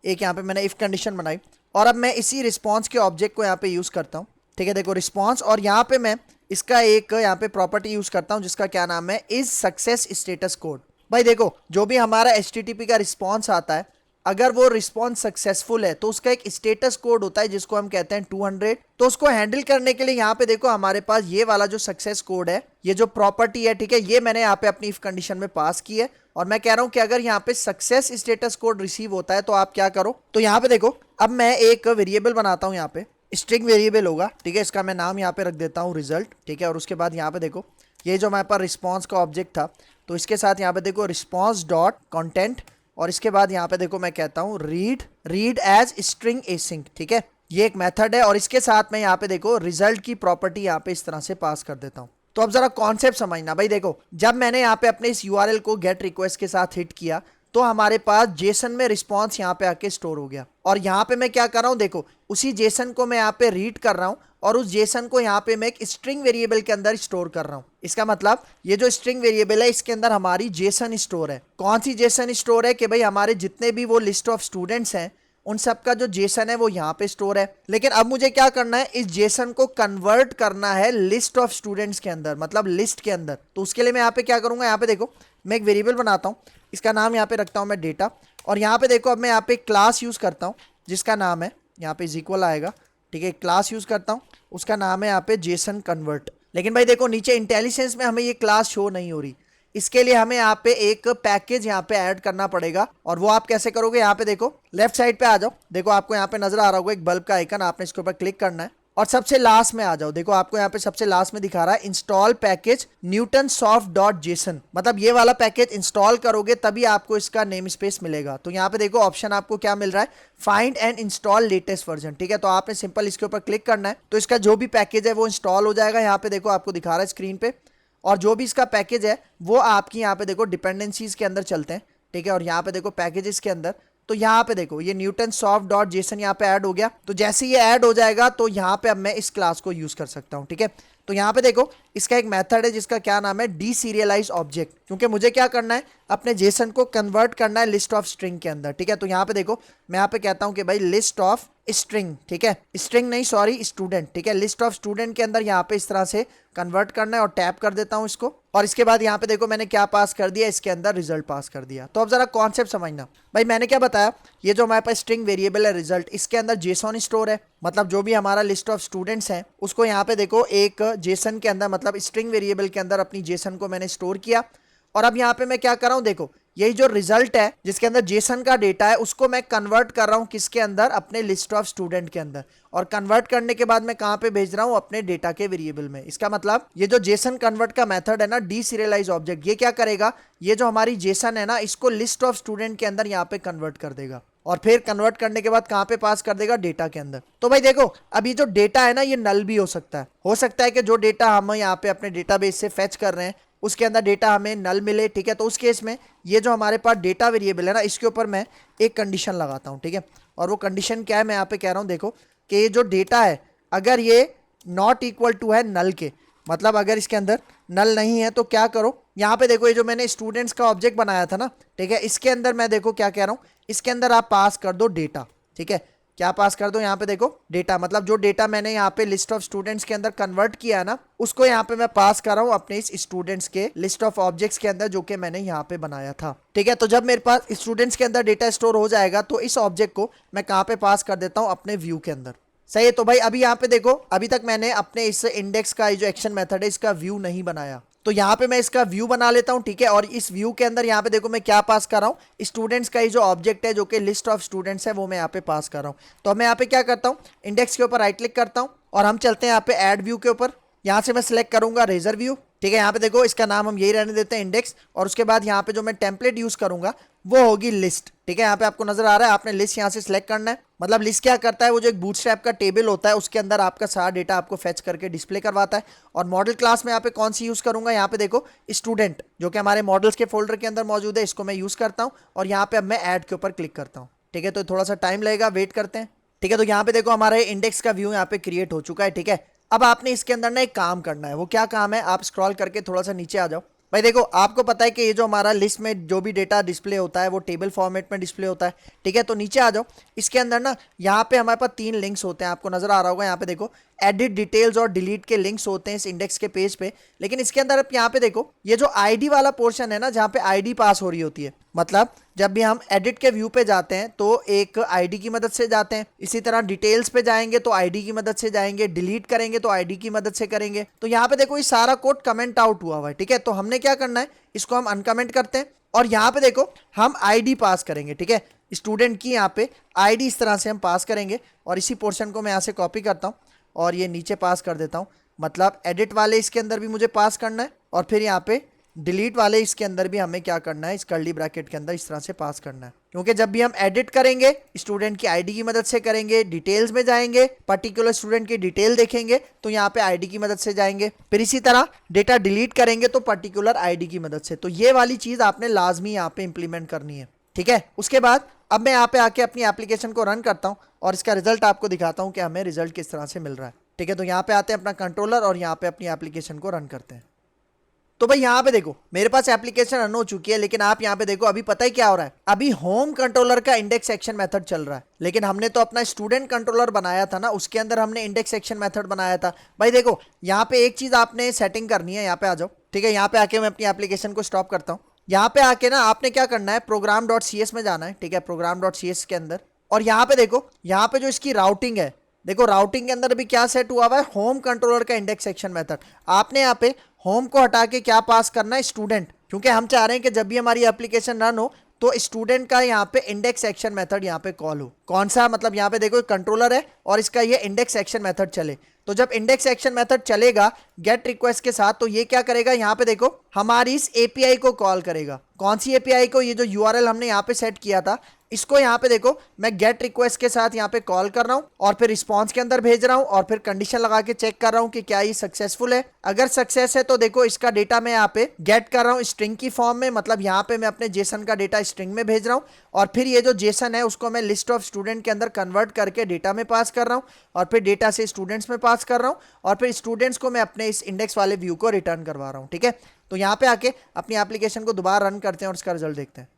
एक यहाँ पे मैंने इफ कंडीशन बनाई, और अब मैं इसी रिस्पॉन्स के ऑब्जेक्ट को यहाँ पे यूज करता हूँ। ठीक है, देखो रिस्पॉन्स, और यहाँ पे मैं इसका एक यहाँ पे प्रॉपर्टी यूज करता हूँ जिसका क्या नाम है, इज सक्सेस स्टेटस कोड। भाई देखो जो भी हमारा HTTP का रिस्पॉन्स आता है, अगर वो रिस्पॉन्स सक्सेसफुल है तो उसका एक स्टेटस कोड होता है जिसको हम कहते हैं 200। तो उसको हैंडल करने के लिए यहाँ पे देखो हमारे पास ये वाला जो सक्सेस कोड है, ये जो प्रॉपर्टी है, ठीक है, ये मैंने यहाँ पे अपनी इफ कंडीशन में पास की है, और मैं कह रहा हूँ कि अगर यहाँ पे सक्सेस स्टेटस कोड रिसीव होता है तो आप क्या करो, तो यहाँ पे देखो अब मैं एक वेरिएबल बनाता हूँ यहाँ पे, स्ट्रिंग वेरिएबल होगा, ठीक है। इसका मैं नाम यहाँ पे रख देता हूँ रिजल्ट, ठीक है। और उसके बाद यहाँ पे देखो ये जो हमारे पास रिस्पॉन्स का ऑब्जेक्ट था, तो इसके साथ यहाँ पे देखो रिस्पॉन्स डॉट कॉन्टेंट, और इसके बाद यहाँ पे देखो मैं कहता हूँ रीड एज स्ट्रिंग एसिंक, ठीक है। ये एक मेथड है और इसके साथ मैं यहाँ पे देखो रिजल्ट की प्रॉपर्टी यहाँ पे इस तरह से पास कर देता हूँ। तो अब जरा कॉन्सेप्ट समझना भाई। देखो जब मैंने यहाँ पे अपने इस यूआरएल को गेट रिक्वेस्ट के साथ हिट किया तो हमारे पास जेसन में रिस्पॉन्स यहाँ पे आके स्टोर हो गया, और यहाँ पे मैं क्या कर रहा हूँ, देखो उसी जेसन को मैं यहाँ पे रीड कर रहा हूँ और उस जेसन को यहाँ पे मैं एक स्ट्रिंग वेरिएबल के अंदर स्टोर कर रहा हूँ। इसका मतलब ये जो स्ट्रिंग वेरिएबल है इसके अंदर हमारी जेसन स्टोर है। कौन सी जेसन स्टोर है कि भाई हमारे जितने भी वो लिस्ट ऑफ स्टूडेंट्स हैं उन सब का जो जेसन है वो यहाँ पे स्टोर है। लेकिन अब मुझे क्या करना है, इस जेसन को कन्वर्ट करना है लिस्ट ऑफ स्टूडेंट्स के अंदर, मतलब लिस्ट के अंदर। तो उसके लिए मैं यहाँ पे क्या करूंगा, यहाँ पे देखो मैं एक वेरिएबल बनाता हूँ, इसका नाम यहाँ पे रखता हूँ मैं डेटा, और यहाँ पे देखो अब मैं यहाँ पे क्लास यूज करता हूँ जिसका नाम है यहाँ पे इक्वल आएगा, ठीक है। क्लास यूज करता हूँ, उसका नाम है यहाँ पे जेसन कन्वर्ट। लेकिन भाई देखो नीचे इंटेलिजेंस में हमें ये क्लास शो नहीं हो रही, इसके लिए हमें यहाँ पे एक पैकेज यहाँ पे ऐड करना पड़ेगा। और वो आप कैसे करोगे, यहाँ पे देखो लेफ्ट साइड पे आ जाओ, देखो आपको यहाँ पे नजर आ रहा होगा एक बल्ब का आइकन, आपने इसके ऊपर क्लिक करना है और सबसे लास्ट में आ जाओ। देखो आपको यहाँ पे सबसे लास्ट में दिखा रहा है इंस्टॉल पैकेज newtonsoft.json, मतलब ये वाला पैकेज इंस्टॉल करोगे तभी आपको इसका नेम स्पेस मिलेगा। तो यहाँ पे देखो ऑप्शन आपको क्या मिल रहा है, find and install latest version, ठीक है। तो आपने सिंपल इसके ऊपर क्लिक करना है, तो इसका जो भी पैकेज है वो इंस्टॉल हो जाएगा। यहाँ पे देखो आपको दिखा रहा है स्क्रीन पे, और जो भी इसका पैकेज है वो आपकी यहाँ पे देखो डिपेंडेंसीज के अंदर चलते हैं, ठीक है। और यहाँ पे देखो पैकेजेस के अंदर, तो यहाँ पे देखो ये newtonsoft.json यहाँ पे ऐड हो गया। तो जैसे ये ऐड हो जाएगा तो यहाँ पे अब मैं इस क्लास को यूज कर सकता हूँ, ठीक है। तो यहाँ पे देखो इसका एक मेथड है जिसका क्या नाम है डीसीरियलाइज ऑब्जेक्ट, क्योंकि मुझे क्या करना है, अपने जेसन को कन्वर्ट करना है लिस्ट ऑफ स्ट्रिंग के अंदर, ठीक है। तो यहाँ पे देखो मैं यहाँ पे कहता हूँ कि भाई लिस्ट ऑफ स्ट्रिंग, ठीक है, स्ट्रिंग नहीं सॉरी स्टूडेंट, ठीक है। लिस्ट ऑफ स्टूडेंट के अंदर यहाँ पे इस तरह से कन्वर्ट करना है और टैप कर देता हूँ इसको, और इसके बाद यहाँ पे देखो मैंने क्या पास कर दिया, इसके अंदर रिजल्ट पास कर दिया। तो अब जरा कॉन्सेप्ट समझना भाई। मैंने क्या बताया, ये जो हमारे पास स्ट्रिंग वेरिएबल है रिजल्ट, इसके अंदर जेसन स्टोर है, मतलब जो भी हमारा लिस्ट ऑफ स्टूडेंट्स हैं उसको यहाँ पे देखो एक जेसन के अंदर, मतलब स्ट्रिंग वेरिएबल के अंदर अपनी जेसन को मैंने स्टोर किया। और अब यहाँ पे मैं क्या कर रहा हूँ, देखो यही जो रिजल्ट है जिसके अंदर जेसन का डेटा है उसको मैं कन्वर्ट कर रहा हूँ किसके अंदर, अपने लिस्ट ऑफ स्टूडेंट के अंदर। और कन्वर्ट करने के बाद मैं कहाँ पे भेज रहा हूँ, अपने डेटा के वेरिएबल में। इसका मतलब ये जो जेसन कन्वर्ट का मेथड है ना, डीसीरियलाइज ऑब्जेक्ट, ये क्या करेगा, ये जो हमारी जेसन है ना इसको लिस्ट ऑफ स्टूडेंट के अंदर यहाँ पे कन्वर्ट कर देगा, और फिर कन्वर्ट करने के बाद कहाँ पे पास कर देगा, डेटा के अंदर। तो भाई देखो अब ये जो डेटा है ना ये नल भी हो सकता है कि जो डेटा हम यहाँ पे अपने डेटाबेस से फेच कर रहे हैं उसके अंदर डेटा हमें नल मिले, ठीक है। तो उस केस में ये जो हमारे पास डेटा वेरिएबल है ना इसके ऊपर मैं एक कंडीशन लगाता हूँ, ठीक है। और वो कंडीशन क्या है, मैं यहाँ पे कह रहा हूँ देखो कि ये जो डेटा है अगर ये नॉट इक्वल टू है नल के, मतलब अगर इसके अंदर नल नहीं है तो क्या करो, यहाँ पे देखो ये जो मैंने स्टूडेंट्स का ऑब्जेक्ट बनाया था ना, ठीक है, इसके अंदर मैं देखो क्या कह रहा हूँ, इसके अंदर आप पास कर दो डेटा, ठीक है। क्या पास कर दो, यहाँ पे देखो डेटा, मतलब जो डेटा मैंने यहाँ पे लिस्ट ऑफ स्टूडेंट्स के अंदर कन्वर्ट किया है ना उसको यहाँ पे मैं पास कर रहा हूँ अपने इस स्टूडेंट्स के लिस्ट ऑफ ऑब्जेक्ट्स के अंदर जो कि मैंने यहाँ पे बनाया था, ठीक है। तो जब मेरे पास स्टूडेंट्स के अंदर डेटा स्टोर हो जाएगा तो इस ऑब्जेक्ट को मैं कहाँ पे पास कर देता हूँ, अपने व्यू के अंदर, सही है। तो भाई अभी यहाँ पे देखो अभी तक मैंने अपने इस इंडेक्स का जो एक्शन मेथड है इसका व्यू नहीं बनाया, तो यहाँ पे मैं इसका व्यू बना लेता हूँ, ठीक है। और इस व्यू के अंदर यहाँ पे देखो मैं क्या पास कर रहा हूँ, स्टूडेंट्स का ये जो ऑब्जेक्ट है जो कि लिस्ट ऑफ स्टूडेंट्स है वो मैं यहाँ पे पास कर रहा हूँ। तो मैं यहाँ पे क्या करता हूँ, इंडेक्स के ऊपर राइट क्लिक करता हूँ और हम चलते हैं यहाँ पे ऐड व्यू के ऊपर। यहाँ से मैं सिलेक्ट करूंगा रेजर व्यू, ठीक है। यहाँ पे देखो इसका नाम हम यही रहने देते हैं इंडेक्स, और उसके बाद यहाँ पे जो मैं टेम्पलेट यूज करूंगा वो होगी लिस्ट, ठीक है। यहाँ पे आपको नजर आ रहा है, आपने लिस्ट यहाँ से सिलेक्ट करना है। मतलब लिस्ट क्या करता है, वो जो एक बूटस्ट्रैप का टेबल होता है उसके अंदर आपका सारा डेटा आपको फेच करके डिस्प्ले करवाता है। और मॉडल क्लास में यहाँ पे कौन सी यूज करूंगा, यहाँ पे देखो स्टूडेंट जो कि हमारे मॉडल्स के फोल्डर के अंदर मौजूद है, इसको मैं यूज करता हूँ। और यहाँ पे अब मैं ऐड के ऊपर क्लिक करता हूँ, ठीक है। तो थोड़ा सा टाइम लगेगा, वेट करते हैं, ठीक है। तो यहाँ पे देखो हमारे इंडेक्स का व्यू यहाँ पे क्रिएट हो चुका है, ठीक है। अब आपने इसके अंदर ना एक काम करना है, वो क्या काम है, आप स्क्रॉल करके थोड़ा सा नीचे आ जाओ। भाई देखो आपको पता है कि ये जो हमारा लिस्ट में जो भी डेटा डिस्प्ले होता है वो टेबल फॉर्मेट में डिस्प्ले होता है, ठीक है। तो नीचे आ जाओ, इसके अंदर ना यहाँ पे हमारे पास 3 लिंक्स होते हैं, आपको नजर आ रहा होगा यहाँ पे देखो एडिट डिटेल्स और डिलीट के लिंक्स होते हैं इस इंडेक्स के पेज पे। लेकिन इसके अंदर आप यहाँ पे देखो, ये जो आईडी वाला पोर्शन है ना, जहाँ पे आईडी पास हो रही होती है, मतलब जब भी हम एडिट के व्यू पे जाते हैं तो एक आईडी की मदद से जाते हैं, इसी तरह डिटेल्स पे जाएंगे तो आईडी की मदद से जाएंगे, डिलीट करेंगे तो आईडी की मदद से करेंगे। तो यहाँ पे देखो ये सारा कोड कमेंट आउट हुआ हुआ है, ठीक है। तो हमने क्या करना है, इसको हम अनकमेंट करते हैं और यहाँ पे देखो हम आईडी पास करेंगे, ठीक है। स्टूडेंट की यहाँ पे आईडी इस तरह से हम पास करेंगे और इसी पोर्शन को मैं यहाँ से कॉपी करता हूँ और ये नीचे पास कर देता हूँ। मतलब एडिट वाले इसके अंदर भी मुझे पास करना है और फिर यहाँ पे डिलीट वाले इसके अंदर भी हमें क्या करना है, इस कर्ली ब्रैकेट के अंदर इस तरह से पास करना है। क्योंकि जब भी हम एडिट करेंगे स्टूडेंट की आईडी की मदद से करेंगे, डिटेल्स में जाएंगे, पर्टिकुलर स्टूडेंट की डिटेल देखेंगे तो यहाँ पे आईडी की मदद से जाएंगे, फिर इसी तरह डेटा डिलीट करेंगे तो पर्टिकुलर आईडी की मदद से। तो ये वाली चीज आपने लाजमी यहाँ पे इंप्लीमेंट करनी है, ठीक है। उसके बाद अब मैं यहाँ पे आके अपनी एप्लीकेशन को रन करता हूँ और इसका रिजल्ट आपको दिखाता हूँ कि हमें रिजल्ट किस तरह से मिल रहा है, ठीक है। तो यहाँ पे आते हैं अपना कंट्रोलर और यहाँ पे अपनी एप्लीकेशन को रन करते हैं। तो भाई यहाँ पे देखो मेरे पास एप्लीकेशन रन हो चुकी है, लेकिन आप यहाँ पे देखो अभी पता है क्या हो रहा है, अभी होम कंट्रोलर का इंडेक्स सेक्शन मेथड चल रहा है। लेकिन हमने तो अपना स्टूडेंट कंट्रोलर बनाया था ना, उसके अंदर हमने इंडेक्स सेक्शन मेथड बनाया था। भाई देखो यहाँ पे एक चीज आपने सेटिंग करनी है, यहाँ पे आ जाओ, ठीक है। यहाँ पे आके मैं अपनी एप्लीकेशन को स्टॉप करता हूँ। यहाँ पे आके ना आपने क्या करना है, program.cs में जाना है, ठीक है, program.cs के अंदर। और यहाँ पे देखो, यहाँ पे जो इसकी राउटिंग है, देखो राउटिंग के अंदर अभी क्या सेट हुआ हुआ है, होम कंट्रोलर का इंडेक्स सेक्शन मेथड। आपने यहाँ पे होम को हटा के क्या पास करना है, स्टूडेंट, क्योंकि हम चाह रहे हैं कि जब भी हमारी एप्लीकेशन रन हो तो स्टूडेंट का यहाँ पे इंडेक्स सेक्शन मेथड यहाँ पे कॉल हो। कौन सा, मतलब यहाँ पे देखो कंट्रोलर है और इसका ये इंडेक्स सेक्शन मेथड चले। तो जब इंडेक्स सेक्शन मेथड चलेगा गेट रिक्वेस्ट के साथ, तो ये क्या करेगा, यहाँ पे देखो हमारी इस एपीआई को कॉल करेगा। कौन सी एपीआई को, ये जो यूआरएल हमने यहाँ पे सेट किया था, इसको यहाँ पे देखो मैं गेट रिक्वेस्ट के साथ यहाँ पे कॉल कर रहा हूँ और फिर रिस्पॉन्स के अंदर भेज रहा हूँ और फिर कंडीशन लगा के चेक कर रहा हूँ कि क्या ये सक्सेसफुल है। अगर सक्सेस है तो देखो इसका डेटा मैं यहाँ पे गेट कर रहा हूँ स्ट्रिंग की फॉर्म में, मतलब यहाँ पे मैं अपने जेसन का डेटा स्ट्रिंग में भेज रहा हूँ और फिर ये जो जेसन है उसको मैं लिस्ट ऑफ स्टूडेंट के अंदर कन्वर्ट करके डेटा में पास कर रहा हूँ और फिर डेटा से स्टूडेंट्स में पास कर रहा हूँ और फिर स्टूडेंट्स को मैं अपने इस इंडेक्स वाले व्यू को रिटर्न करवा रहा हूँ, ठीक है। तो यहाँ पे आके अपनी एप्लीकेशन को दोबारा रन करते हैं और इसका रिजल्ट देखते हैं।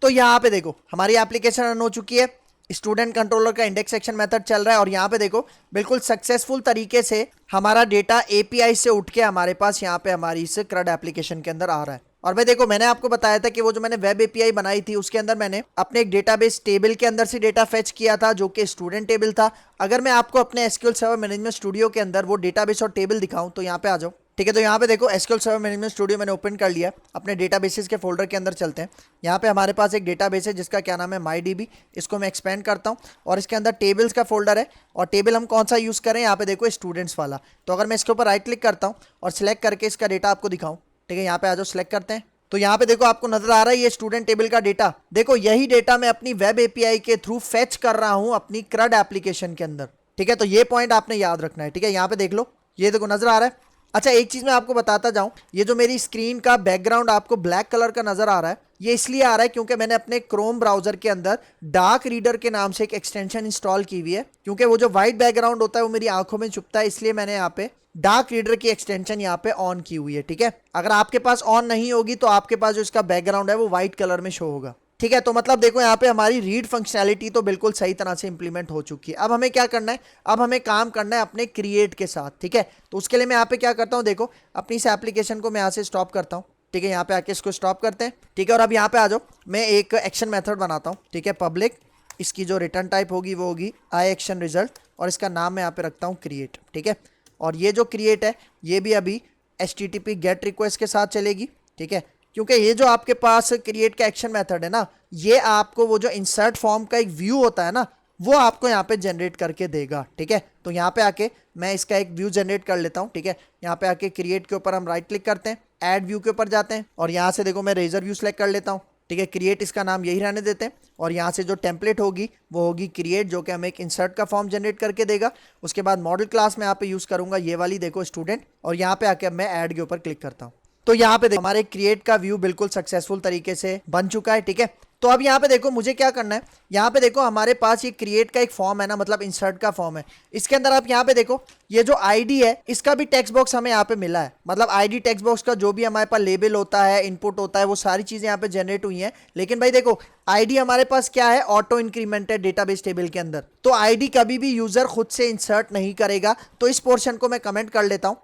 तो यहाँ पे देखो हमारी एप्लीकेशन रन हो चुकी है, स्टूडेंट कंट्रोलर का इंडेक्स सेक्शन मेथड चल रहा है और यहाँ पे देखो बिल्कुल सक्सेसफुल तरीके से हमारा डेटा एपीआई से उठ के हमारे पास यहाँ पे हमारी इस क्रड एप्लीकेशन के अंदर आ रहा है। और भाई देखो मैंने आपको बताया था कि वो जो मैंने वेब एपीआई बनाई थी उसके अंदर मैंने अपने एक डेटाबेस टेबल के अंदर से डेटा फेच किया था जो कि स्टूडेंट टेबल था। अगर मैं आपको अपने एसक्यूएल सर्वर मैनेजमेंट स्टूडियो के अंदर वो डेटाबेस और टेबल दिखाऊं तो यहाँ पे आ जाओ, ठीक है। तो यहाँ पे देखो एसक्यूएल सर्वर मैनेजमेंट स्टूडियो मैंने ओपन कर लिया, अपने डेटाबेसेस के फोल्डर के अंदर चलते हैं। यहाँ पे हमारे पास एक डेटाबेस है जिसका क्या नाम है MyDB, इसको मैं एक्सपेंड करता हूँ और इसके अंदर टेबल्स का फोल्डर है और टेबल हम कौन सा यूज़ करें, यहाँ पे देखो स्टूडेंट्स वाला। तो अगर मैं इसके ऊपर राइट क्लिक करता हूँ और सिलेक्ट करके इसका डेटा आपको दिखाऊँ, ठीक है, यहाँ पे आ जाओ, सिलेक्ट करते हैं। तो यहाँ पे देखो आपको नजर आ रहा है ये स्टूडेंट टेबल का डेटा। देखो यही डेटा मैं अपनी वेब एपीआई के थ्रू फेच कर रहा हूँ अपनी क्रड एप्लीकेशन के अंदर, ठीक है। तो ये पॉइंट आपने याद रखना है, ठीक है। यहाँ पे देख लो, ये देखो नजर आ रहा है। अच्छा एक चीज मैं आपको बताता जाऊं, ये जो मेरी स्क्रीन का बैकग्राउंड आपको ब्लैक कलर का नजर आ रहा है, ये इसलिए आ रहा है क्योंकि मैंने अपने क्रोम ब्राउजर के अंदर डार्क रीडर के नाम से एक एक्सटेंशन इंस्टॉल की हुई है। क्योंकि वो जो व्हाइट बैकग्राउंड होता है वो मेरी आंखों में चुभता है, इसलिए मैंने यहाँ पे डार्क रीडर की एक्सटेंशन यहाँ पे ऑन की हुई है, ठीक है। अगर आपके पास ऑन नहीं होगी तो आपके पास जो इसका बैकग्राउंड है वो व्हाइट कलर में शो होगा, ठीक है। तो मतलब देखो यहाँ पे हमारी रीड फंक्शनैलिटी तो बिल्कुल सही तरह से इंप्लीमेंट हो चुकी है। अब हमें क्या करना है, अब हमें काम करना है अपने क्रिएट के साथ, ठीक है। तो उसके लिए मैं यहाँ पे क्या करता हूँ, देखो अपनी इस एप्लीकेशन को मैं यहाँ से स्टॉप करता हूँ, ठीक है। यहाँ पे आके इसको स्टॉप करते हैं, ठीक है। और अब यहाँ पे आ जाओ, मैं एक एक्शन मेथड बनाता हूँ, ठीक है, पब्लिक। इसकी जो रिटर्न टाइप होगी वो होगी आई एक्शन रिजल्ट और इसका नाम मैं यहाँ पे रखता हूँ क्रिएट, ठीक है। और ये जो क्रिएट है ये भी अभी HTTP गेट रिक्वेस्ट के साथ चलेगी, ठीक है। क्योंकि ये जो आपके पास क्रिएट का एक्शन मेथड है ना, ये आपको वो जो इंसर्ट फॉर्म का एक व्यू होता है ना, वो आपको यहाँ पे जनरेट करके देगा, ठीक है। तो यहाँ पे आके मैं इसका एक व्यू जनरेट कर लेता हूँ, ठीक है। यहाँ पे आके क्रिएट के ऊपर हम राइट क्लिक करते हैं, ऐड व्यू के ऊपर जाते हैं और यहाँ से देखो मैं रेजर व्यू सेलेक्ट कर लेता हूँ, ठीक है। क्रिएट इसका नाम यही रहने देते हैं और यहाँ से जो टेम्पलेट होगी वो होगी क्रिएट, जो कि हमें एक इंसर्ट का फॉर्म जनरेट करके देगा। उसके बाद मॉडल क्लास में यहाँ पे यूज़ करूँगा ये वाली, देखो स्टूडेंट, और यहाँ पे आके मैं ऐड के ऊपर क्लिक करता हूँ। तो यहाँ पे देखो हमारे क्रिएट का व्यू बिल्कुल सक्सेसफुल तरीके से बन चुका है, ठीक है। तो अब यहाँ पे देखो मुझे क्या करना है, यहाँ पे देखो हमारे पास ये क्रिएट का एक फॉर्म है ना, मतलब इंसर्ट का फॉर्म है। इसके अंदर आप यहाँ पे देखो ये जो आईडी है इसका भी टेक्स्ट बॉक्स हमें यहाँ पे मिला है, मतलब आईडी टेक्स्ट बॉक्स का जो भी हमारे पास लेबल होता है, इनपुट होता है, वो सारी चीजें यहाँ पे जनरेट हुई हैं। लेकिन भाई देखो आईडी हमारे पास क्या है, ऑटो इंक्रीमेंटेड डेटाबेस टेबल के अंदर, तो आईडी कभी भी यूजर खुद से इंसर्ट नहीं करेगा। तो इस पोर्शन को मैं कमेंट कर लेता हूँ।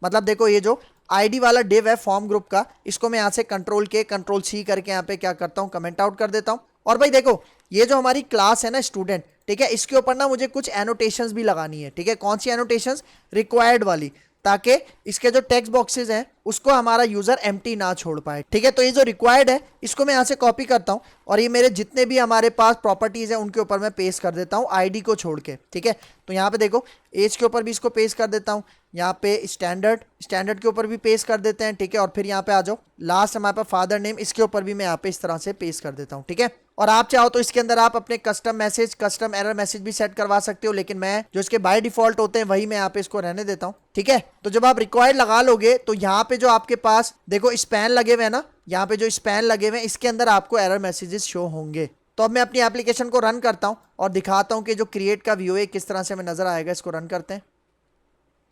मतलब देखो ये जो आईडी वाला डिव है फॉर्म ग्रुप का, इसको मैं यहाँ से कंट्रोल के कंट्रोल सी करके यहाँ पे क्या करता हूँ, कमेंट आउट कर देता हूँ। और भाई देखो ये जो हमारी क्लास है ना स्टूडेंट, ठीक है, इसके ऊपर ना मुझे कुछ एनोटेशंस भी लगानी है, ठीक है। कौन सी एनोटेशंस, रिक्वायर्ड वाली, ताकि इसके जो टेक्स्ट बॉक्सेस हैं उसको हमारा यूजर एम्प्टी ना छोड़ पाए, ठीक है। तो ये जो रिक्वायर्ड है इसको मैं यहाँ से कॉपी करता हूँ और ये मेरे जितने भी हमारे पास प्रॉपर्टीज हैं उनके ऊपर मैं पेस्ट कर देता हूँ, आईडी को छोड़ के, ठीक है। तो यहाँ पे देखो एज के ऊपर भी इसको पेस्ट कर देता हूँ, यहाँ पे स्टैंडर्ड के ऊपर भी पेस्ट कर देते हैं, ठीक है। और फिर यहाँ पे आ जाओ लास्ट हमारे पास फादर नेम, इसके ऊपर भी मैं यहाँ पे इस तरह से पेस्ट कर देता हूँ, ठीक है। और आप चाहो तो इसके अंदर आप अपने custom message, custom error message भी सेट करवा सकते हो, लेकिन मैं जो इसके बाय डिफॉल्ट होते हैं वही मैं यहाँ पे इसको रहने देता हूँ, ठीक है। तो जब आप रिक्वायर्ड लगा लोगे तो यहाँ पे जो आपके पास देखो स्पैन लगे हुए हैं ना, यहाँ पे जो स्पैन लगे हुए हैं इसके अंदर आपको एरर मैसेजेस शो होंगे। तो अब मैं अपनी एप्लीकेशन को रन करता हूँ और दिखाता हूँ कि जो क्रिएट का व्यू है किस तरह से हमें नजर आएगा। इसको रन करते हैं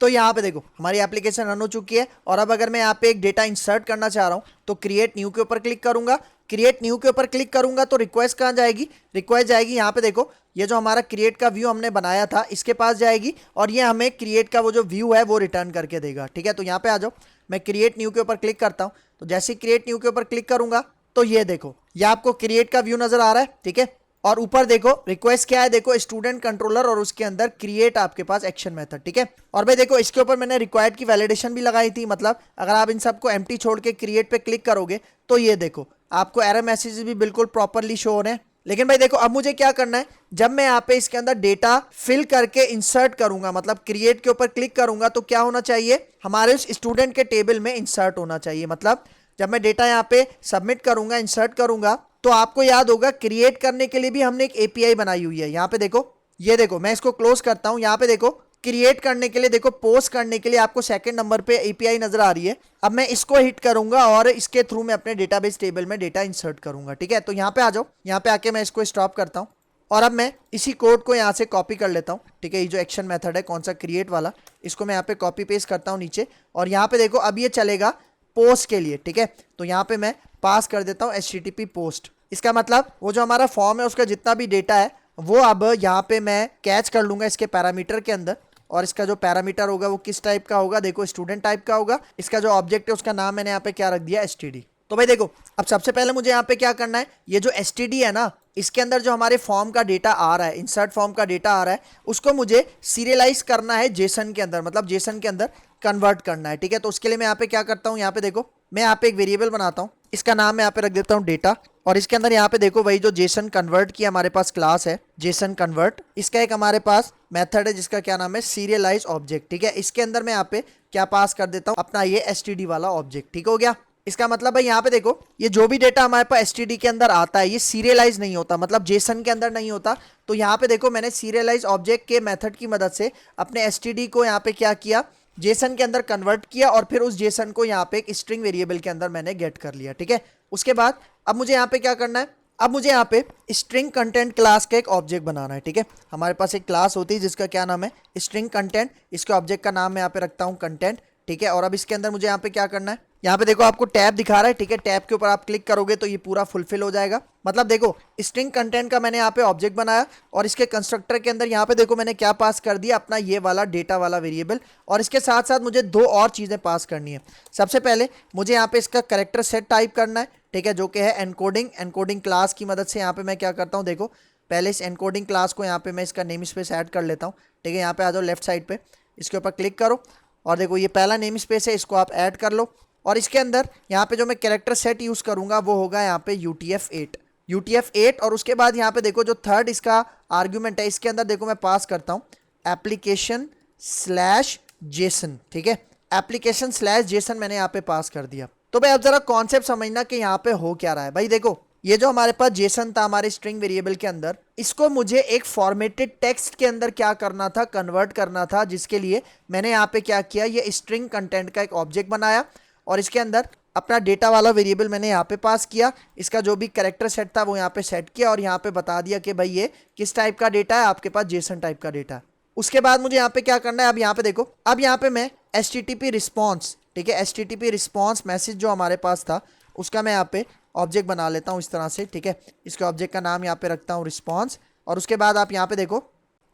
तो यहाँ पे देखो हमारी एप्लीकेशन रन हो चुकी है। और अब अगर मैं यहाँ पे एक डेटा इंसर्ट करना चाह रहा हूँ तो क्रिएट न्यू के ऊपर क्लिक करूंगा। क्रिएट न्यू के ऊपर क्लिक करूंगा तो रिक्वेस्ट कहाँ जाएगी, रिक्वेस्ट जाएगी यहाँ पे देखो ये जो हमारा क्रिएट का व्यू हमने बनाया था इसके पास जाएगी और ये हमें क्रिएट का वो जो व्यू है वो रिटर्न करके देगा, ठीक है। तो यहाँ पे आ जाओ, मैं क्रिएट न्यू के ऊपर क्लिक करता हूँ। तो जैसे ही क्रिएट न्यू के ऊपर क्लिक करूंगा तो ये देखो ये आपको क्रिएट का व्यू नजर आ रहा है, ठीक है। और ऊपर देखो रिक्वेस्ट क्या है, देखो स्टूडेंट कंट्रोलर और उसके अंदर क्रिएट आपके पास एक्शन मेथड, ठीक है। और भाई देखो इसके ऊपर मैंने रिक्वायर्ड की वैलिडेशन भी लगाई थी, मतलब अगर आप इन सबको एम्प्टी छोड़ के क्रिएट पे क्लिक करोगे तो ये देखो आपको एरर मैसेजेस भी बिल्कुल प्रॉपरली शो हो रहे हैं। लेकिन भाई देखो अब मुझे क्या करना है, जब मैं यहाँ पे इसके अंदर डेटा फिल करके इंसर्ट करूंगा, मतलब क्रिएट के ऊपर क्लिक करूंगा तो क्या होना चाहिए, हमारे उस स्टूडेंट के टेबल में इंसर्ट होना चाहिए। मतलब जब मैं डेटा यहाँ पे सबमिट करूंगा, इंसर्ट करूंगा, तो आपको याद होगा क्रिएट करने के लिए भी हमने एक एपीआई बनाई हुई है। यहाँ पे देखो, ये देखो मैं इसको क्लोज करता हूँ। यहाँ पे देखो क्रिएट करने के लिए, देखो पोस्ट करने के लिए आपको सेकंड नंबर पे एपीआई नजर आ रही है। अब मैं इसको हिट करूंगा और इसके थ्रू मैं अपने डेटाबेस टेबल में डेटा इंसर्ट करूंगा, ठीक है। तो यहाँ पे आ जाओ, यहाँ पे आके मैं इसको स्टॉप करता हूँ और अब मैं इसी कोड को यहाँ से कॉपी कर लेता हूँ, ठीक है। ये जो एक्शन मेथड है कौन सा, क्रिएट वाला, इसको मैं यहाँ पे कॉपी पेस्ट करता हूँ नीचे। और यहाँ पे देखो अब ये चलेगा पोस्ट के लिए, ठीक है। तो यहाँ पे मैं पास कर देता हूँ HTTP पोस्ट। इसका मतलब वो जो हमारा फॉर्म है उसका जितना भी डेटा है वो अब यहाँ पे मैं कैच कर लूंगा इसके पैरामीटर के अंदर। और इसका जो पैरामीटर होगा वो किस टाइप का होगा, देखो स्टूडेंट टाइप का होगा। इसका जो ऑब्जेक्ट है उसका नाम मैंने यहाँ पे क्या रख दिया, STD। तो भाई देखो अब सबसे पहले मुझे यहाँ पे क्या करना है, ये जो STD है ना इसके अंदर जो हमारे फॉर्म का डेटा आ रहा है, इंसर्ट फॉर्म का डेटा आ रहा है, उसको मुझे सीरियलाइज करना है जेसन के अंदर, मतलब जेसन के अंदर कन्वर्ट करना है, ठीक है। तो उसके लिए मैं यहाँ पे क्या करता हूँ, यहाँ पे देखो मैं यहाँ पे एक वेरिएबल बनाता हूँ, इसका नाम मैं यहाँ पे रख देता हूँ डेटा। और इसके अंदर यहाँ पे देखो वही जो जेसन कन्वर्ट की हमारे पास क्लास है, जेसन कन्वर्ट, इसका एक हमारे पास मेथड है जिसका क्या नाम है, सीरियलाइज ऑब्जेक्ट, ठीक है। इसके अंदर मैं यहाँ पे क्या पास कर देता हूँ, अपना ये STD वाला ऑब्जेक्ट, ठीक हो गया। इसका मतलब भाई यहाँ पे देखो ये जो भी डेटा हमारे पास STD के अंदर आता है ये सीरियलाइज नहीं होता, मतलब जेसन के अंदर नहीं होता। तो यहाँ पे देखो मैंने सीरियलाइज ऑब्जेक्ट के मेथड की मदद से अपने STD को यहाँ पे क्या किया, जेसन के अंदर कन्वर्ट किया और फिर उस जेसन को यहाँ पे एक स्ट्रिंग वेरिएबल के अंदर मैंने गेट कर लिया, ठीक है। उसके बाद अब मुझे यहाँ पे क्या करना है, अब मुझे यहाँ पे स्ट्रिंग कंटेंट क्लास का एक ऑब्जेक्ट बनाना है, ठीक है। हमारे पास एक क्लास होती है जिसका क्या नाम है, स्ट्रिंग कंटेंट। इसके ऑब्जेक्ट का नाम मैं यहाँ पे रखता हूँ कंटेंट, ठीक है। और अब इसके अंदर मुझे यहाँ पे क्या करना है, यहाँ पे देखो आपको टैब दिखा रहा है, ठीक है। टैब के ऊपर आप क्लिक करोगे तो ये पूरा फुलफिल हो जाएगा। मतलब देखो स्ट्रिंग कंटेंट का मैंने यहाँ पे ऑब्जेक्ट बनाया और इसके कंस्ट्रक्टर के अंदर यहाँ पे देखो मैंने क्या पास कर दिया, अपना ये वाला डेटा वाला वेरिएबल। और इसके साथ साथ मुझे दो और चीज़ें पास करनी है। सबसे पहले मुझे यहाँ पे इसका कैरेक्टर सेट टाइप करना है, ठीक है, जो कि है एनकोडिंग। एनकोडिंग क्लास की मदद से यहाँ पे मैं क्या करता हूँ, देखो पहले इस एनकोडिंग क्लास को यहाँ पे मैं इसका नेम स्पेस ऐड कर लेता हूँ, ठीक है। यहाँ पे आ जाओ लेफ्ट साइड पे, इसके ऊपर क्लिक करो और देखो ये पहला नेम स्पेस है, इसको आप ऐड कर लो। और इसके अंदर यहाँ पे जो मैं कैरेक्टर सेट यूज़ करूँगा वो होगा यहाँ पे UTF-8 और उसके बाद यहाँ पे देखो जो थर्ड इसका आर्ग्यूमेंट है इसके अंदर देखो मैं पास करता हूँ application/json, ठीक है। application/json मैंने यहाँ पे पास कर दिया। तो भाई अब जरा कॉन्सेप्ट समझना कि यहाँ पे हो क्या रहा है। भाई देखो ये जो हमारे पास जेसन था हमारे स्ट्रिंग वेरिएबल के अंदर, इसको मुझे एक फॉर्मेटेड टेक्स्ट के अंदर क्या करना था, कन्वर्ट करना था, जिसके लिए मैंने यहाँ पे क्या किया, ये स्ट्रिंग कंटेंट का एक ऑब्जेक्ट बनाया और इसके अंदर अपना डेटा वाला वेरिएबल मैंने यहाँ पे पास किया, इसका जो भी कैरेक्टर सेट था वो यहाँ पे सेट किया और यहाँ पे बता दिया कि भाई ये किस टाइप का डेटा है, आपके पास जेसन टाइप का डेटा है। उसके बाद मुझे यहाँ पे क्या करना है, अब यहाँ पे देखो, अब यहाँ पे मैं HTTP रिस्पॉन्स, ठीक है, HTTP रिस्पॉन्स मैसेज जो हमारे पास था उसका मैं यहाँ पे ऑब्जेक्ट बना लेता हूँ इस तरह से, ठीक है। इसके ऑब्जेक्ट का नाम यहाँ पे रखता हूँ रिस्पॉन्स, और उसके बाद आप यहाँ पे देखो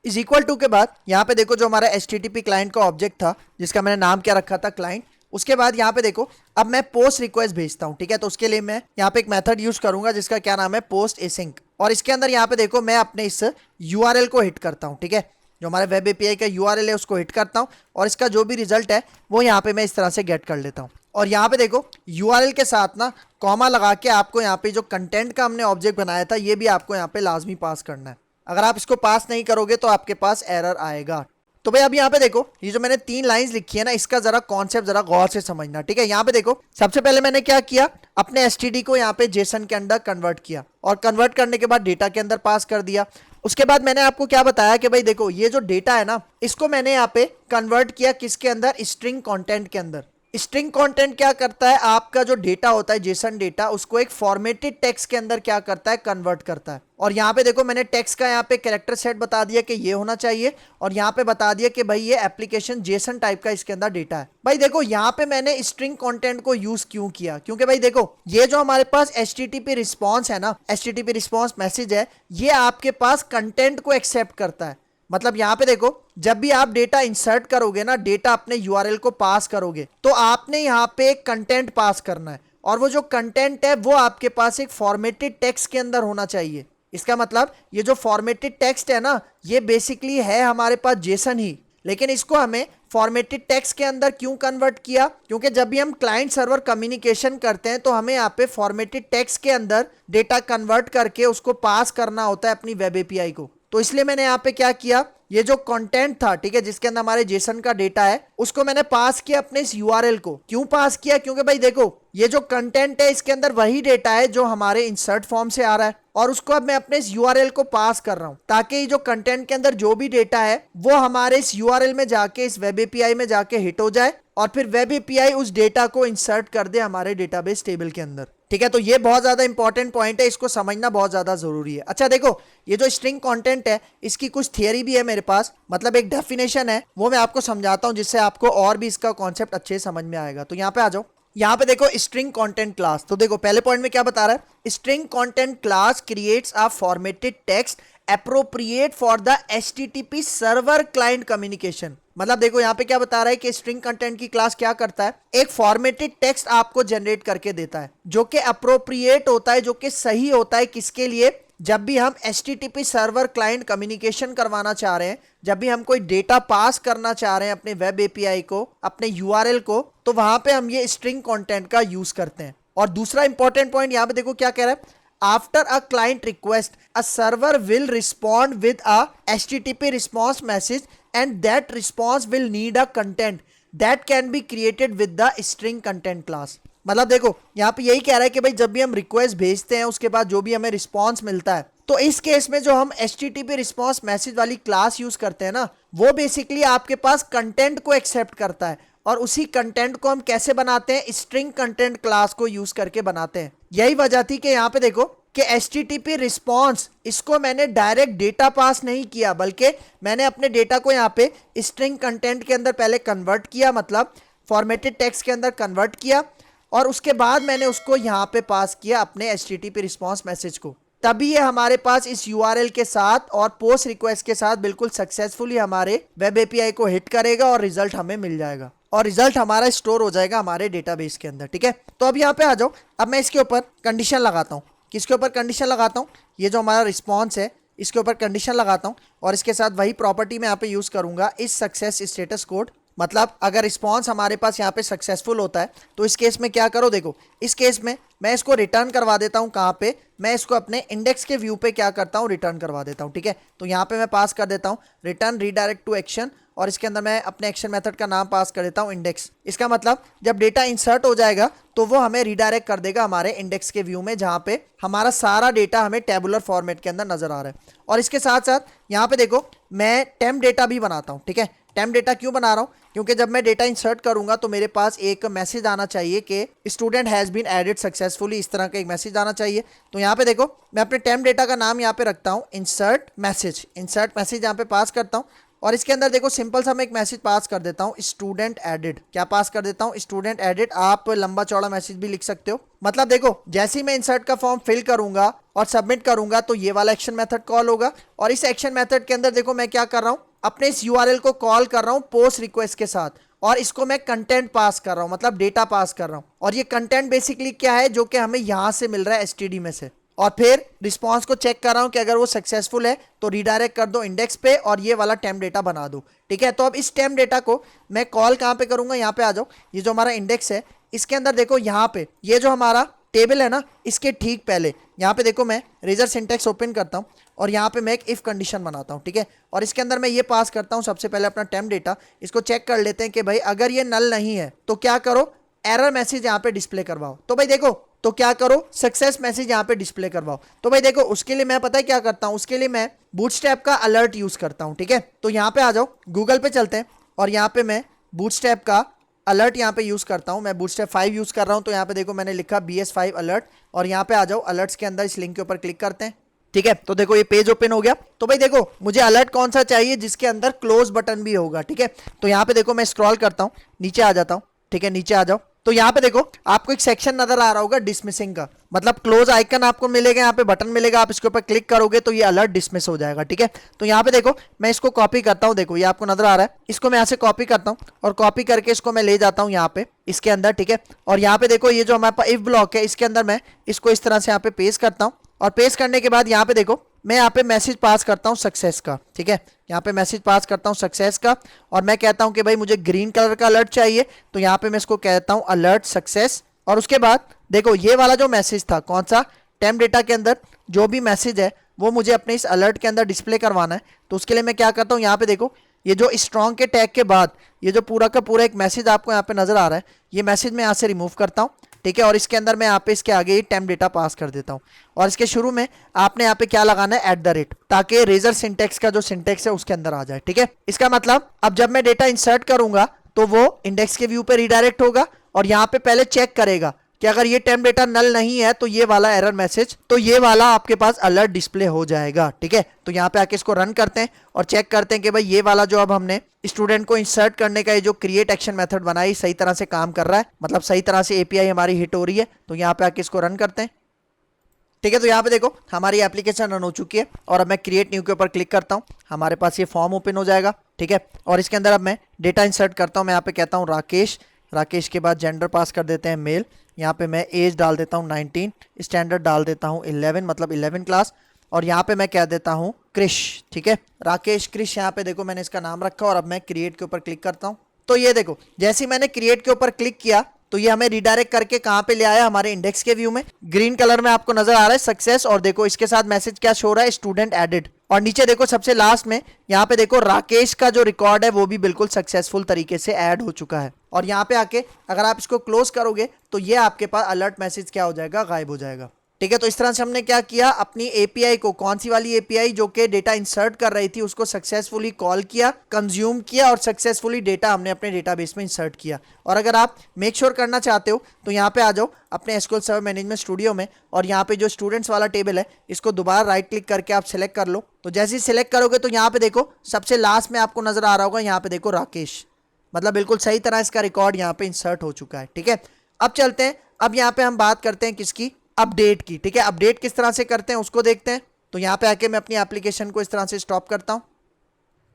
इज इक्वल टू के बाद यहाँ पे देखो जो हमारा HTTP क्लाइंट का ऑब्जेक्ट था जिसका मैंने नाम क्या रखा था क्लाइंट, उसके बाद यहाँ पे देखो अब मैं पोस्ट रिक्वेस्ट भेजता हूँ, ठीक है। तो उसके लिए मैं यहाँ पे एक मेथड यूज करूंगा जिसका क्या नाम है पोस्ट एसिंक, और इसके अंदर यहाँ पे देखो मैं अपने इस URL को हिट करता हूँ, ठीक है। जो हमारे वेब API का URL है उसको हिट करता हूँ और इसका जो भी रिजल्ट है वो यहाँ पे मैं इस तरह से गेट कर लेता हूँ। और यहाँ पे देखो URL के साथ ना कॉमा लगा के आपको यहाँ पे जो कंटेंट का हमने ऑब्जेक्ट बनाया था ये भी आपको यहाँ पे लाजमी पास करना है। अगर आप इसको पास नहीं करोगे तो आपके पास एरर आएगा। तो भाई अब यहाँ पे देखो ये जो मैंने 3 लाइंस लिखी है ना, इसका जरा कॉन्सेप्ट जरा गौर से समझना, ठीक है। यहाँ पे देखो सबसे पहले मैंने क्या किया, अपने STD को यहाँ पे जेसन के अंदर कन्वर्ट किया और कन्वर्ट करने के बाद डेटा के अंदर पास कर दिया। उसके बाद मैंने आपको क्या बताया कि भाई देखो ये जो डेटा है ना इसको मैंने यहाँ पे कन्वर्ट किया किसके अंदर, स्ट्रिंग कंटेंट के अंदर। स्ट्रिंग कंटेंट क्या करता है, आपका जो डेटा होता है जेसन डेटा उसको एक फॉर्मेटेड टेक्स्ट के अंदर क्या करता है, कन्वर्ट करता है। और यहाँ पे देखो मैंने टेक्स्ट का यहाँ पे कैरेक्टर सेट बता दिया कि ये होना चाहिए, और यहाँ पे बता दिया कि भाई ये एप्लीकेशन जेसन टाइप का इसके अंदर डेटा है। भाई देखो यहाँ पे मैंने स्ट्रिंग कंटेंट को यूज क्यों किया, क्योंकि भाई देखो ये जो हमारे पास HTTP रिस्पॉन्स है ना, HTTP रिस्पॉन्स मैसेज है, ये आपके पास कंटेंट को एक्सेप्ट करता है। मतलब यहाँ पे देखो जब भी आप डेटा इंसर्ट करोगे ना, डेटा अपने URL को पास करोगे तो आपने यहाँ पे एक कंटेंट पास करना है, और वो जो कंटेंट है वो आपके पास एक फॉर्मेटेड टेक्स्ट के अंदर होना चाहिए। इसका मतलब ये जो फॉर्मेटेड टेक्स्ट है ना ये बेसिकली है हमारे पास जेसन ही, लेकिन इसको हमें फॉर्मेटेड टेक्स्ट के अंदर क्यों कन्वर्ट किया, क्योंकि जब भी हम क्लाइंट सर्वर कम्युनिकेशन करते हैं तो हमें यहाँ पे फॉर्मेटेड टेक्स्ट के अंदर डेटा कन्वर्ट करके उसको पास करना होता है अपनी वेब API को। तो इसलिए मैंने यहाँ पे क्या किया, ये जो कंटेंट था, ठीक है, जिसके अंदर हमारे जेसन का डेटा है उसको मैंने पास किया अपने इस URL को। क्यों पास किया, क्योंकि भाई देखो ये जो कंटेंट है इसके अंदर वही डेटा है जो हमारे इंसर्ट फॉर्म से आ रहा है, और उसको अब मैं अपने इस URL को पास कर रहा हूं ताकि ये जो कंटेंट के अंदर जो भी डेटा है वो हमारे इस URL में जाके इस वेब API में जाके हिट हो जाए, और फिर वेब API उस डेटा को इंसर्ट कर दे हमारे डेटाबेस टेबल के अंदर, ठीक है। तो ये बहुत ज्यादा इंपॉर्टेंट पॉइंट है, इसको समझना बहुत ज्यादा जरूरी है। अच्छा देखो ये जो स्ट्रिंग कंटेंट है इसकी कुछ थियरी भी है मेरे पास, मतलब एक डेफिनेशन है, वो मैं आपको समझाता हूं जिससे आपको और भी इसका कॉन्सेप्ट अच्छे से समझ में आएगा। तो यहाँ पे आ जाओ, यहाँ पे देखो स्ट्रिंग कंटेंट क्लास। तो देखो पहले पॉइंट में क्या बता रहा है, string content class creates a formatted text appropriate for the HTTP server client communication. मतलब देखो यहाँ पे क्या बता रहा है कि स्ट्रिंग कंटेंट की क्लास क्या करता है, एक फॉर्मेटेड टेक्स्ट आपको जनरेट करके देता है जो कि अप्रोप्रिएट होता है, जो कि सही होता है किसके लिए, जब भी हम HTTP सर्वर क्लाइंट कम्युनिकेशन करवाना चाह रहे हैं, जब भी हम कोई डेटा पास करना चाह रहे हैं अपने वेब API को, अपने URL को, तो वहां पे हम ये स्ट्रिंग कंटेंट का यूज करते हैं। और दूसरा इंपॉर्टेंट पॉइंट यहाँ पे देखो क्या कह रहा है, after a client request a server will respond with a HTTP response message and that response will need a content that can be created with the string content class. मतलब देखो यहाँ पे यही कह रहा है कि भाई जब भी हम रिक्वेस्ट भेजते हैं उसके बाद जो भी हमें रिस्पॉन्स मिलता है, तो इस केस में जो हम HTTP रिस्पॉन्स मैसेज वाली क्लास यूज करते हैं ना, वो बेसिकली आपके पास कंटेंट को एक्सेप्ट करता है, और उसी कंटेंट को हम कैसे बनाते हैं, स्ट्रिंग कंटेंट क्लास को यूज करके बनाते हैं। यही वजह थी कि यहाँ पे देखो कि HTTP रिस्पॉन्स इसको मैंने डायरेक्ट डेटा पास नहीं किया, बल्कि मैंने अपने डेटा को यहाँ पे स्ट्रिंग कंटेंट के अंदर पहले कन्वर्ट किया, मतलब फॉर्मेटेड टेक्स्ट के अंदर कन्वर्ट किया, और उसके बाद मैंने उसको यहाँ पे पास किया अपने HTTP रिस्पॉन्स मैसेज को। तभी ये हमारे पास इस URL के साथ और पोस्ट रिक्वेस्ट के साथ बिल्कुल सक्सेसफुली हमारे वेब API को हिट करेगा और रिजल्ट हमें मिल जाएगा, और रिजल्ट हमारा स्टोर हो जाएगा हमारे डेटाबेस के अंदर, ठीक है। तो अब यहाँ पे आ जाओ, अब मैं इसके ऊपर कंडीशन लगाता हूँ। किसके ऊपर कंडीशन लगाता हूँ, ये जो हमारा रिस्पॉन्स है इसके ऊपर कंडीशन लगाता हूँ, और इसके साथ वही प्रॉपर्टी मैं यहाँ पे यूज करूंगा, इस सक्सेस स्टेटस कोड। मतलब अगर रिस्पॉन्स हमारे पास यहाँ पे सक्सेसफुल होता है तो इस केस में क्या करो, देखो इस केस में मैं इसको रिटर्न करवा देता हूँ, कहाँ पे, मैं इसको अपने इंडेक्स के व्यू पे क्या करता हूँ, रिटर्न करवा देता हूँ, ठीक है। तो यहाँ पे मैं पास कर देता हूँ रिटर्न रीडायरेक्ट टू एक्शन, और इसके अंदर मैं अपने एक्शन मेथड का नाम पास कर देता हूँ इंडेक्स। इसका मतलब जब डेटा इंसर्ट हो जाएगा तो वो हमें रीडायरेक्ट कर देगा हमारे इंडेक्स के व्यू में, जहाँ पे हमारा सारा डेटा हमें टेबुलर फॉर्मेट के अंदर नजर आ रहा है। और इसके साथ साथ यहाँ पे देखो मैं टेम्प डेटा भी बनाता हूँ, ठीक है। टेम्प डेटा क्यों बना रहा हूँ, क्योंकि जब मैं डेटा इंसर्ट करूंगा तो मेरे पास एक मैसेज आना चाहिए कि student has been added successfully, इस तरह का एक मैसेज आना चाहिए। तो यहाँ पे देखो मैं अपने टेम्प डेटा का नाम यहाँ पे रखता हूँ इंसर्ट मैसेज यहाँ पे पास करता हूँ और इसके अंदर देखो सिंपल सा मैं एक मैसेज पास कर देता हूँ स्टूडेंट एडेड। क्या पास कर देता हूँ? Student added. आप लंबा चौड़ा मैसेज भी लिख सकते हो। मतलब देखो जैसे ही मैं इंसर्ट का फॉर्म फिल करूंगा और सबमिट करूंगा तो ये वाला एक्शन मेथड कॉल होगा और इस एक्शन मेथड के अंदर देखो मैं क्या कर रहा हूँ, अपने इस यूआरएल को कॉल कर रहा हूँ पोस्ट रिक्वेस्ट के साथ और इसको मैं कंटेंट पास कर रहा हूँ, मतलब डेटा पास कर रहा हूँ। और ये कंटेंट बेसिकली क्या है, जो कि हमें यहां से मिल रहा है एसटीडी में से। और फिर रिस्पांस को चेक कर रहा हूं कि अगर वो सक्सेसफुल है तो रिडायरेक्ट कर दो इंडेक्स पे और ये वाला टेम्प डेटा बना दो। ठीक है, तो अब इस टेम्प डेटा को मैं कॉल कहां पे करूंगा, यहाँ पे आ जाओ। ये जो हमारा इंडेक्स है इसके अंदर देखो यहाँ पे ये जो हमारा टेबल है ना, इसके ठीक पहले यहाँ पे देखो मैं रेजर सिंटैक्स ओपन करता हूँ और यहाँ पे मैं एक इफ कंडीशन बनाता हूँ। ठीक है, और इसके अंदर मैं ये पास करता हूँ सबसे पहले अपना टेम्प डेटा। इसको चेक कर लेते हैं कि भाई अगर ये नल नहीं है तो क्या करो, एरर मैसेज यहाँ पे डिस्प्ले करवाओ। तो भाई देखो तो क्या करो, सक्सेस मैसेज यहाँ पे डिस्प्ले करवाओ। तो भाई देखो उसके लिए मैं पता है क्या करता हूँ, उसके लिए मैं बूटस्ट्रैप का अलर्ट यूज करता हूँ। ठीक है, तो यहाँ पे आ जाओ, गूगल पे चलते हैं और यहाँ पे मैं बूटस्ट्रैप का अलर्ट यहाँ पे यूज करता हूँ। मैं बूटस्ट्रैप 5 यूज कर रहा हूँ। तो यहाँ पे देखो मैंने लिखा BS5 अलर्ट और यहाँ पे आ जाओ, अलर्ट्स के अंदर इस लिंक के ऊपर क्लिक करते हैं। ठीक है, तो देखो ये पेज ओपन हो गया। तो भाई देखो मुझे अलर्ट कौन सा चाहिए, जिसके अंदर क्लोज बटन भी होगा। ठीक है, तो यहाँ पे देखो मैं स्क्रॉल करता हूँ, नीचे आ जाता हूँ। ठीक है, नीचे आ जाओ तो यहाँ पे देखो आपको एक सेक्शन नजर आ रहा होगा डिसमिसिंग का, मतलब क्लोज आइकन आपको मिलेगा, यहाँ पे बटन मिलेगा, आप इसके ऊपर क्लिक करोगे तो ये अलर्ट डिसमिस हो जाएगा। ठीक है, तो यहाँ पे देखो मैं इसको कॉपी करता हूँ, देखो ये आपको नजर आ रहा है, इसको मैं यहाँ से कॉपी करता हूँ और कॉपी करके इसको मैं ले जाता हूँ यहाँ पे इसके अंदर। ठीक है, और यहाँ पे देखो ये जो हमारे पास इफ ब्लॉक है इसके अंदर मैं इसको इस तरह से यहाँ पे पेस्ट करता हूँ और पेस्ट करने के बाद यहाँ पे देखो मैं यहाँ पे मैसेज पास करता हूँ सक्सेस का। ठीक है, यहाँ पे मैसेज पास करता हूँ सक्सेस का और मैं कहता हूँ कि भाई मुझे ग्रीन कलर का अलर्ट चाहिए। तो यहाँ पे मैं इसको कहता हूँ अलर्ट सक्सेस और उसके बाद देखो ये वाला जो मैसेज था, कौन सा, टेम्प डेटा के अंदर जो भी मैसेज है वो मुझे अपने इस अलर्ट के अंदर डिस्प्ले करवाना है। तो उसके लिए मैं क्या करता हूँ, यहाँ पे देखो ये जो स्ट्रॉन्ग के टैग के बाद ये जो पूरा का पूरा एक मैसेज आपको यहाँ पे नजर आ रहा है, ये मैसेज मैं यहाँ से रिमूव करता हूँ। ठीक है, और इसके अंदर मैं यहाँ पे इसके आगे ही टेम्प डेटा पास कर देता हूँ और इसके शुरू में आपने यहाँ पे क्या लगाना है, @, ताकि रेजर सिंटैक्स का जो सिंटैक्स है उसके अंदर आ जाए। ठीक है, इसका मतलब अब जब मैं डेटा इंसर्ट करूंगा तो वो इंडेक्स के व्यू पे रिडायरेक्ट होगा और यहाँ पे पहले चेक करेगा कि अगर ये टेम्प डेटा नल नहीं है तो ये वाला एरर मैसेज, तो ये वाला आपके पास अलर्ट डिस्प्ले हो जाएगा। ठीक है, तो यहाँ पे आके इसको रन करते हैं और चेक करते हैं कि भाई ये वाला जो अब हमने स्टूडेंट को इंसर्ट करने का ये जो क्रिएट एक्शन मेथड बनाई सही तरह से काम कर रहा है, मतलब सही तरह से एपीआई हमारी हिट हो रही है। तो यहाँ पे आके इसको रन करते हैं। ठीक है, तो यहाँ पे देखो हमारी एप्लीकेशन रन हो चुकी है और अब मैं क्रिएट न्यू के ऊपर क्लिक करता हूँ, हमारे पास ये फॉर्म ओपन हो जाएगा। ठीक है, और इसके अंदर अब मैं डेटा इंसर्ट करता हूँ। मैं यहाँ पे कहता हूँ राकेश के बाद जेंडर पास कर देते हैं मेल, यहाँ पे मैं एज डाल देता हूँ 19, स्टैंडर्ड डाल देता हूँ 11, मतलब 11 क्लास, और यहाँ पे मैं कह देता हूँ क्रिश। ठीक है, राकेश क्रिश, यहाँ पे देखो मैंने इसका नाम रखा और अब मैं क्रिएट के ऊपर क्लिक करता हूँ। तो ये देखो जैसे ही मैंने क्रिएट के ऊपर क्लिक किया तो ये हमें रिडायरेक्ट करके कहाँ पे ले आया, हमारे इंडेक्स के व्यू में। ग्रीन कलर में आपको नजर आ रहा है सक्सेस और देखो इसके साथ मैसेज क्या शो हो रहा है, स्टूडेंट एडेड। और नीचे देखो सबसे लास्ट में यहाँ पे देखो राकेश का जो रिकॉर्ड है वो भी बिल्कुल सक्सेसफुल तरीके से ऐड हो चुका है। और यहाँ पे आके अगर आप इसको क्लोज करोगे तो ये आपके पास अलर्ट मैसेज क्या हो जाएगा, गायब हो जाएगा। ठीक है, तो इस तरह से हमने क्या किया, अपनी एपीआई को, कौन सी वाली एपीआई, जो कि डेटा इंसर्ट कर रही थी, उसको सक्सेसफुली कॉल किया, कंज्यूम किया और सक्सेसफुली डेटा हमने अपने डेटाबेस में इंसर्ट किया। और अगर आप मेक श्योर करना चाहते हो तो यहाँ पे आ जाओ अपने एसक्यूएल सर्वर मैनेजमेंट स्टूडियो में और यहाँ पे जो स्टूडेंट्स वाला टेबल है इसको दोबारा राइट क्लिक करके आप सिलेक्ट कर लो। तो जैसे ही सिलेक्ट करोगे तो यहाँ पे देखो सबसे लास्ट में आपको नजर आ रहा होगा, यहाँ पे देखो राकेश, मतलब बिल्कुल सही तरह इसका रिकॉर्ड यहाँ पे इंसर्ट हो चुका है। ठीक है, अब चलते हैं, अब यहाँ पे हम बात करते हैं किसकी, अपडेट की। ठीक है, अपडेट किस तरह से करते हैं उसको देखते हैं। तो यहाँ पे आके मैं अपनी एप्लीकेशन को इस तरह से स्टॉप करता हूँ।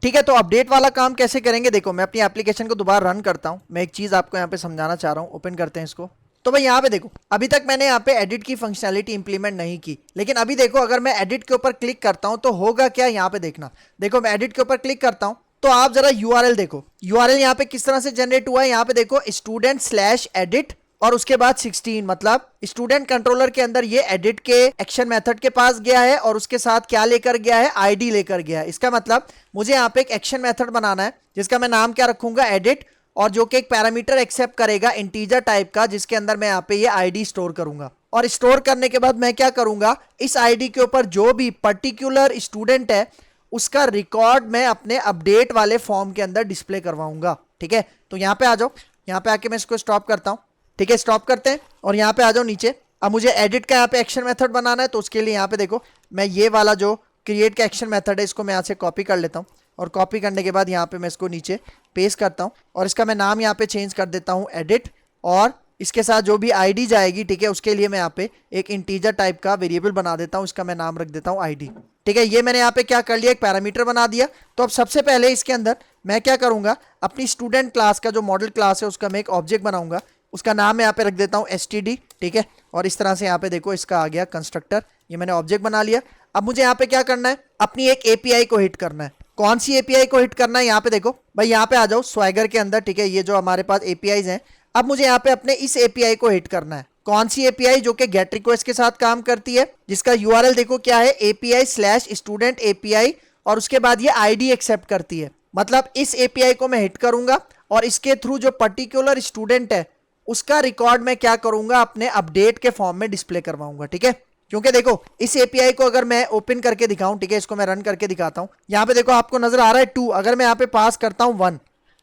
ठीक है, तो अपडेट वाला काम कैसे करेंगे, देखो मैं अपनी एप्लीकेशन को दोबारा रन करता हूँ। मैं एक चीज आपको यहाँ पे समझाना चाह रहा हूँ, ओपन करते हैं इसको। तो भाई यहाँ पे देखो अभी तक मैंने यहाँ पे एडिट की फंक्शनैलिटी इंप्लीमेंट नहीं की, लेकिन अभी देखो अगर मैं एडिट के ऊपर क्लिक करता हूँ तो होगा क्या, यहाँ पे देखना। देखो मैं एडिट के ऊपर क्लिक करता हूँ तो आप जरा यूआरएल देखो, यूआरएल यहाँ पे किस तरह से जनरेट हुआ है। यहाँ पे देखो student/edit और उसके बाद 16, मतलब स्टूडेंट कंट्रोलर के अंदर ये एडिट के एक्शन मेथड के पास गया है और उसके साथ क्या लेकर गया है, आईडी लेकर गया है। इसका मतलब मुझे यहाँ पे एक एक्शन मेथड बनाना है जिसका मैं नाम क्या रखूंगा, एडिट, और जो कि एक पैरामीटर एक्सेप्ट करेगा इंटीजर टाइप का, जिसके अंदर मैं यहाँ पे ये आईडी स्टोर करूंगा। और स्टोर करने के बाद मैं क्या करूंगा, इस आईडी के ऊपर जो भी पर्टिकुलर स्टूडेंट है उसका रिकॉर्ड मैं अपने अपडेट वाले फॉर्म के अंदर डिस्प्ले करवाऊंगा। ठीक है। तो यहाँ पे आ जाओ, यहाँ पे आके मैं इसको स्टॉप करता हूँ, ठीक है, स्टॉप करते हैं और यहाँ पे आ जाओ नीचे। अब मुझे एडिट का यहाँ पे एक्शन मेथड बनाना है, तो उसके लिए यहाँ पे देखो मैं ये वाला जो क्रिएट का एक्शन मेथड है इसको मैं यहाँ से कॉपी कर लेता हूँ और कॉपी करने के बाद यहाँ पे मैं इसको नीचे पेस्ट करता हूँ और इसका मैं नाम यहाँ पे चेंज कर देता हूँ एडिट, और इसके साथ जो भी आईडी जाएगी, ठीक है, उसके लिए मैं यहाँ पे एक इंटीजर टाइप का वेरिएबल बना देता हूँ, इसका मैं नाम रख देता हूँ आईडी, ठीक है। ये मैंने यहाँ पे क्या कर लिया, एक पैरामीटर बना दिया। तो अब सबसे पहले इसके अंदर मैं क्या करूँगा, अपनी स्टूडेंट क्लास का जो मॉडल क्लास है उसका मैं एक ऑब्जेक्ट बनाऊंगा, उसका नाम मैं यहाँ पे रख देता हूँ std, ठीक है। और इस तरह से यहाँ पे देखो इसका आ गया कंस्ट्रक्टर, ये मैंने ऑब्जेक्ट बना लिया। अब मुझे यहाँ पे क्या करना है, अपनी एक एपीआई को हिट करना है। कौन सी एपीआई को हिट करना है, यहाँ पे देखो भाई, यहाँ पे आ जाओ स्वैगर के अंदर, ठीक है, ये जो हमारे पास एपीआईज हैं। अब मुझे यहाँ पे अपने इस एपीआई को हिट करना है। कौन सी एपीआई, जो कि गेट रिक्वेस्ट के साथ काम करती है, जिसका यूआरएल देखो क्या है, API/student API, और उसके बाद ये आईडी एक्सेप्ट करती है। मतलब इस एपीआई को मैं हिट करूंगा और इसके थ्रू जो पर्टिकुलर स्टूडेंट है उसका रिकॉर्ड मैं क्या करूंगा, अपने अपडेट के फॉर्म में डिस्प्ले करवाऊंगा, ठीक है। क्योंकि देखो इस एपीआई को अगर मैं ओपन करके दिखाऊं, ठीक है, इसको मैं रन करके दिखाता हूं। यहाँ पे देखो आपको नजर आ रहा है 2, अगर मैं यहाँ पे पास करता हूं 1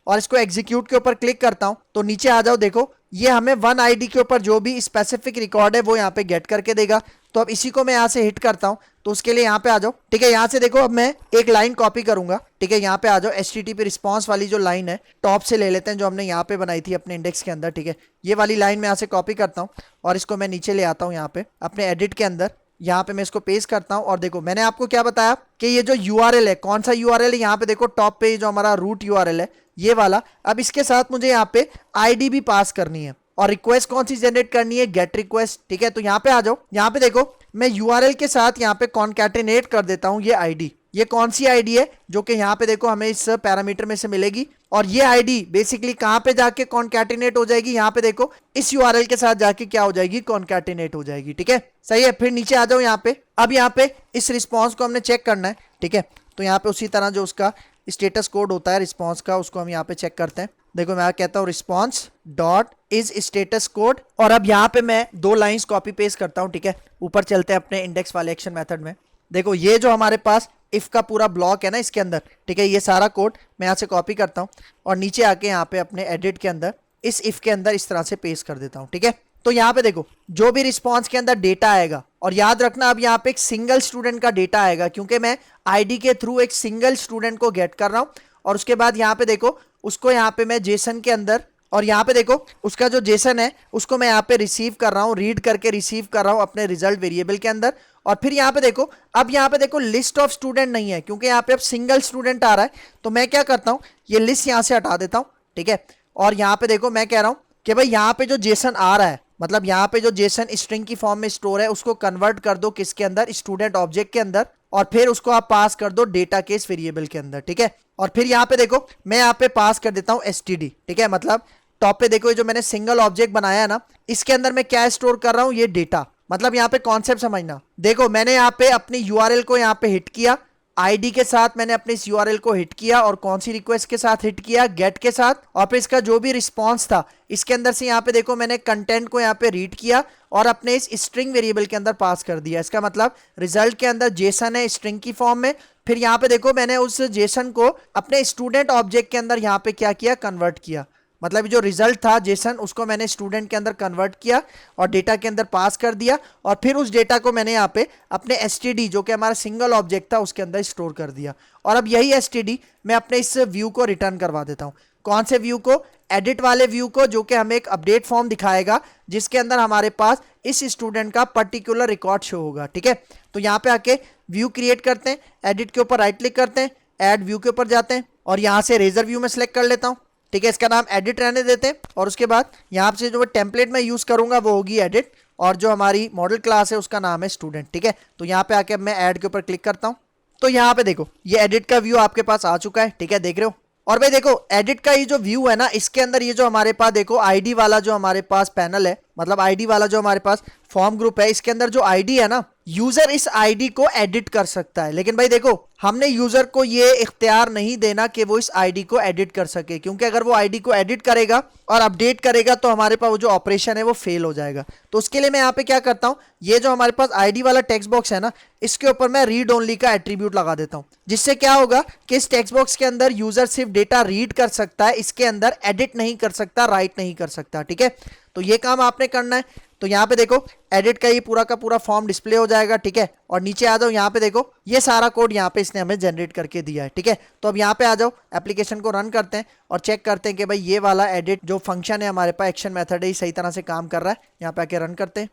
और इसको एग्जीक्यूट के ऊपर क्लिक करता हूं तो नीचे आ जाओ, देखो ये हमें 1 आईडी के ऊपर जो भी स्पेसिफिक रिकॉर्ड है वो यहाँ पे गेट करके देगा। तो अब इसी को मैं यहाँ से हिट करता हूँ, तो उसके लिए यहाँ पे आ जाओ, ठीक है। यहाँ से देखो अब मैं एक लाइन कॉपी करूंगा, ठीक है, यहाँ पे आ जाओ, HTTP रिस्पॉन्स वाली जो लाइन है टॉप से ले लेते हैं, जो हमने यहाँ पे बनाई थी अपने इंडेक्स के अंदर, ठीक है। ये वाली लाइन मैं यहाँ से कॉपी करता हूँ और इसको मैं नीचे ले आता हूँ यहाँ पे अपने एडिट के अंदर, यहाँ पे मैं इसको पेस्ट करता हूँ। और देखो मैंने आपको क्या बताया कि ये जो यूआरएल है, कौन सा यूआरएल है, यहाँ पे देखो टॉप पे जो हमारा रूट यूआरएल है ये वाला। अब इसके साथ मुझे यहाँ पे आईडी भी पास करनी है और रिक्वेस्ट कौन सी जनरेट करनी है, गेट रिक्वेस्ट, ठीक है। तो यहाँ पे आ जाओ, यहाँ पे देखो मैं यूआरएल के साथ यहाँ पे कॉन्कैटिनेट कर देता हूँ ये आईडी। ये कौन सी आईडी है, जो कि यहाँ पे देखो हमें इस पैरामीटर में से मिलेगी, और ये आईडी बेसिकली कहाँ पे जाके कॉन्कैटिनेट हो जाएगी, यहाँ पे देखो इस यूआरएल के साथ जाके क्या हो जाएगी, कॉन्कैटिनेट हो जाएगी, ठीक है, सही है। फिर नीचे आ जाओ यहाँ पे, अब यहाँ पे इस रिस्पॉन्स को हमने चेक करना है, ठीक है। तो यहाँ पे उसी तरह जो उसका स्टेटस कोड होता है रिस्पॉन्स का, उसको हम यहाँ पे चेक करते हैं। देखो मैं कहता हूँ response dot is status code, और अब यहाँ पे मैं 2 लाइंस कॉपी पेस्ट करता हूँ, ठीक है। ऊपर चलते हैं अपने इंडेक्स वाले एक्शन मेथड में। देखो ये जो हमारे पास इफ का पूरा ब्लॉक है ना इसके अंदर, ठीक है, ये सारा कोड मैं यहाँ से कॉपी करता हूँ और नीचे आके यहाँ पे अपने एडिट के अंदर इस इफ के अंदर इस तरह से पेस्ट कर देता हूँ, ठीक है। तो यहाँ पे देखो जो भी रिस्पॉन्स के अंदर डेटा आएगा, और याद रखना अब यहाँ पे एक सिंगल स्टूडेंट का डेटा आएगा, क्योंकि मैं आईडी के थ्रू एक सिंगल स्टूडेंट को गेट कर रहा हूँ। और उसके बाद यहाँ पे देखो उसको यहाँ पे मैं जेसन के अंदर, और यहाँ पे देखो उसका जो जेसन है उसको मैं यहाँ पे रिसीव कर रहा हूँ, रीड करके रिसीव कर रहा हूँ अपने रिजल्ट वेरिएबल के अंदर। और फिर यहाँ पे देखो, अब यहाँ पे देखो लिस्ट ऑफ स्टूडेंट नहीं है, क्योंकि यहाँ पे अब सिंगल स्टूडेंट आ रहा है। तो मैं क्या करता हूँ, ये लिस्ट यहाँ से हटा देता हूँ, ठीक है। और यहाँ पे देखो मैं कह रहा हूँ कि भाई यहाँ पे जो जेसन आ रहा है, मतलब यहाँ पे जो जेसन स्ट्रिंग की फॉर्म में स्टोर है, उसको कन्वर्ट कर दो किसके अंदर, स्टूडेंट ऑब्जेक्ट के अंदर, और फिर उसको आप पास कर दो डेटा केस वेरिएबल के अंदर, ठीक है। और फिर यहाँ पे देखो मैं यहाँ पे पास कर देता हूँ std, ठीक है। मतलब टॉप पे देखो ये जो मैंने सिंगल ऑब्जेक्ट बनाया है ना, इसके अंदर मैं क्या स्टोर कर रहा हूँ, ये डेटा। मतलब यहाँ पे कॉन्सेप्ट समझना, देखो मैंने यहाँ पे अपनी यूआरएल को यहाँ पे हिट किया, आईडी के साथ मैंने अपने इस यूआरएल को हिट किया, और कौन सी रिक्वेस्ट के साथ हिट किया, गेट के साथ। और फिर इसका जो भी रिस्पॉन्स था इसके अंदर से यहाँ पे देखो मैंने कंटेंट को यहाँ पे रीड किया और अपने इस स्ट्रिंग वेरिएबल के अंदर पास कर दिया। इसका मतलब रिजल्ट के अंदर जेसन है स्ट्रिंग की फॉर्म में। फिर यहाँ पे देखो मैंने उस जेसन को अपने स्टूडेंट ऑब्जेक्ट के अंदर यहाँ पे क्या किया, कन्वर्ट किया। मतलब जो रिजल्ट था जेसन, उसको मैंने स्टूडेंट के अंदर कन्वर्ट किया और डेटा के अंदर पास कर दिया, और फिर उस डेटा को मैंने यहाँ पे अपने std जो कि हमारा सिंगल ऑब्जेक्ट था उसके अंदर स्टोर कर दिया। और अब यही std मैं अपने इस व्यू को रिटर्न करवा देता हूँ। कौन से व्यू को, एडिट वाले व्यू को, जो कि हमें एक अपडेट फॉर्म दिखाएगा जिसके अंदर हमारे पास इस स्टूडेंट का पर्टिकुलर रिकॉर्ड शो होगा, ठीक है। तो यहाँ पे आके व्यू क्रिएट करते हैं, एडिट के ऊपर राइट क्लिक करते हैं, ऐड व्यू के ऊपर जाते हैं और यहाँ से रेजर व्यू में सेलेक्ट कर लेता हूँ, ठीक है। इसका नाम एडिट रहने देते हैं, और उसके बाद यहाँ से जो टेम्पलेट मैं यूज करूंगा वो होगी एडिट, और जो हमारी मॉडल क्लास है उसका नाम है स्टूडेंट, ठीक है। तो यहाँ पे आके मैं ऐड के ऊपर क्लिक करता हूँ, तो यहाँ पे देखो ये एडिट का व्यू आपके पास आ चुका है, ठीक है, देख रहे हो। और भाई देखो एडिट का ये जो व्यू है ना, इसके अंदर ये जो हमारे पास देखो आईडी वाला जो हमारे पास पैनल है, मतलब आईडी वाला जो हमारे पास फॉर्म ग्रुप है, इसके अंदर जो आईडी है ना, यूजर इस आईडी को एडिट कर सकता है। लेकिन भाई देखो, हमने यूजर को ये इख्तियार नहीं देना कि वो इस आईडी को एडिट कर सके, क्योंकि अगर वो आईडी को एडिट करेगा और अपडेट करेगा तो हमारे पास वो जो ऑपरेशन है वो फेल हो जाएगा। तो उसके लिए मैं यहाँ पे क्या करता हूँ, ये जो हमारे पास आईडी वाला टेक्स्ट बॉक्स है ना, इसके ऊपर मैं रीड ओनली का एट्रीब्यूट लगा देता हूँ, जिससे क्या होगा कि इस टेक्स्ट बॉक्स के अंदर यूजर सिर्फ डेटा रीड कर सकता है, इसके अंदर एडिट नहीं कर सकता, राइट नहीं कर सकता। ठीक है, तो ये काम आपने करना है। तो यहाँ पे देखो एडिट का ये पूरा का पूरा फॉर्म डिस्प्ले हो जाएगा। ठीक है, और नीचे आ जाओ, यहाँ पे देखो ये सारा कोड यहाँ पे इसने हमें जनरेट करके दिया है। ठीक है, तो अब यहाँ पे आ जाओ, एप्लीकेशन को रन करते हैं और चेक करते हैं कि भाई ये वाला एडिट जो फंक्शन है हमारे पास, एक्शन मेथड है, ये सही तरह से काम कर रहा है। यहाँ पे आके रन करते हैं।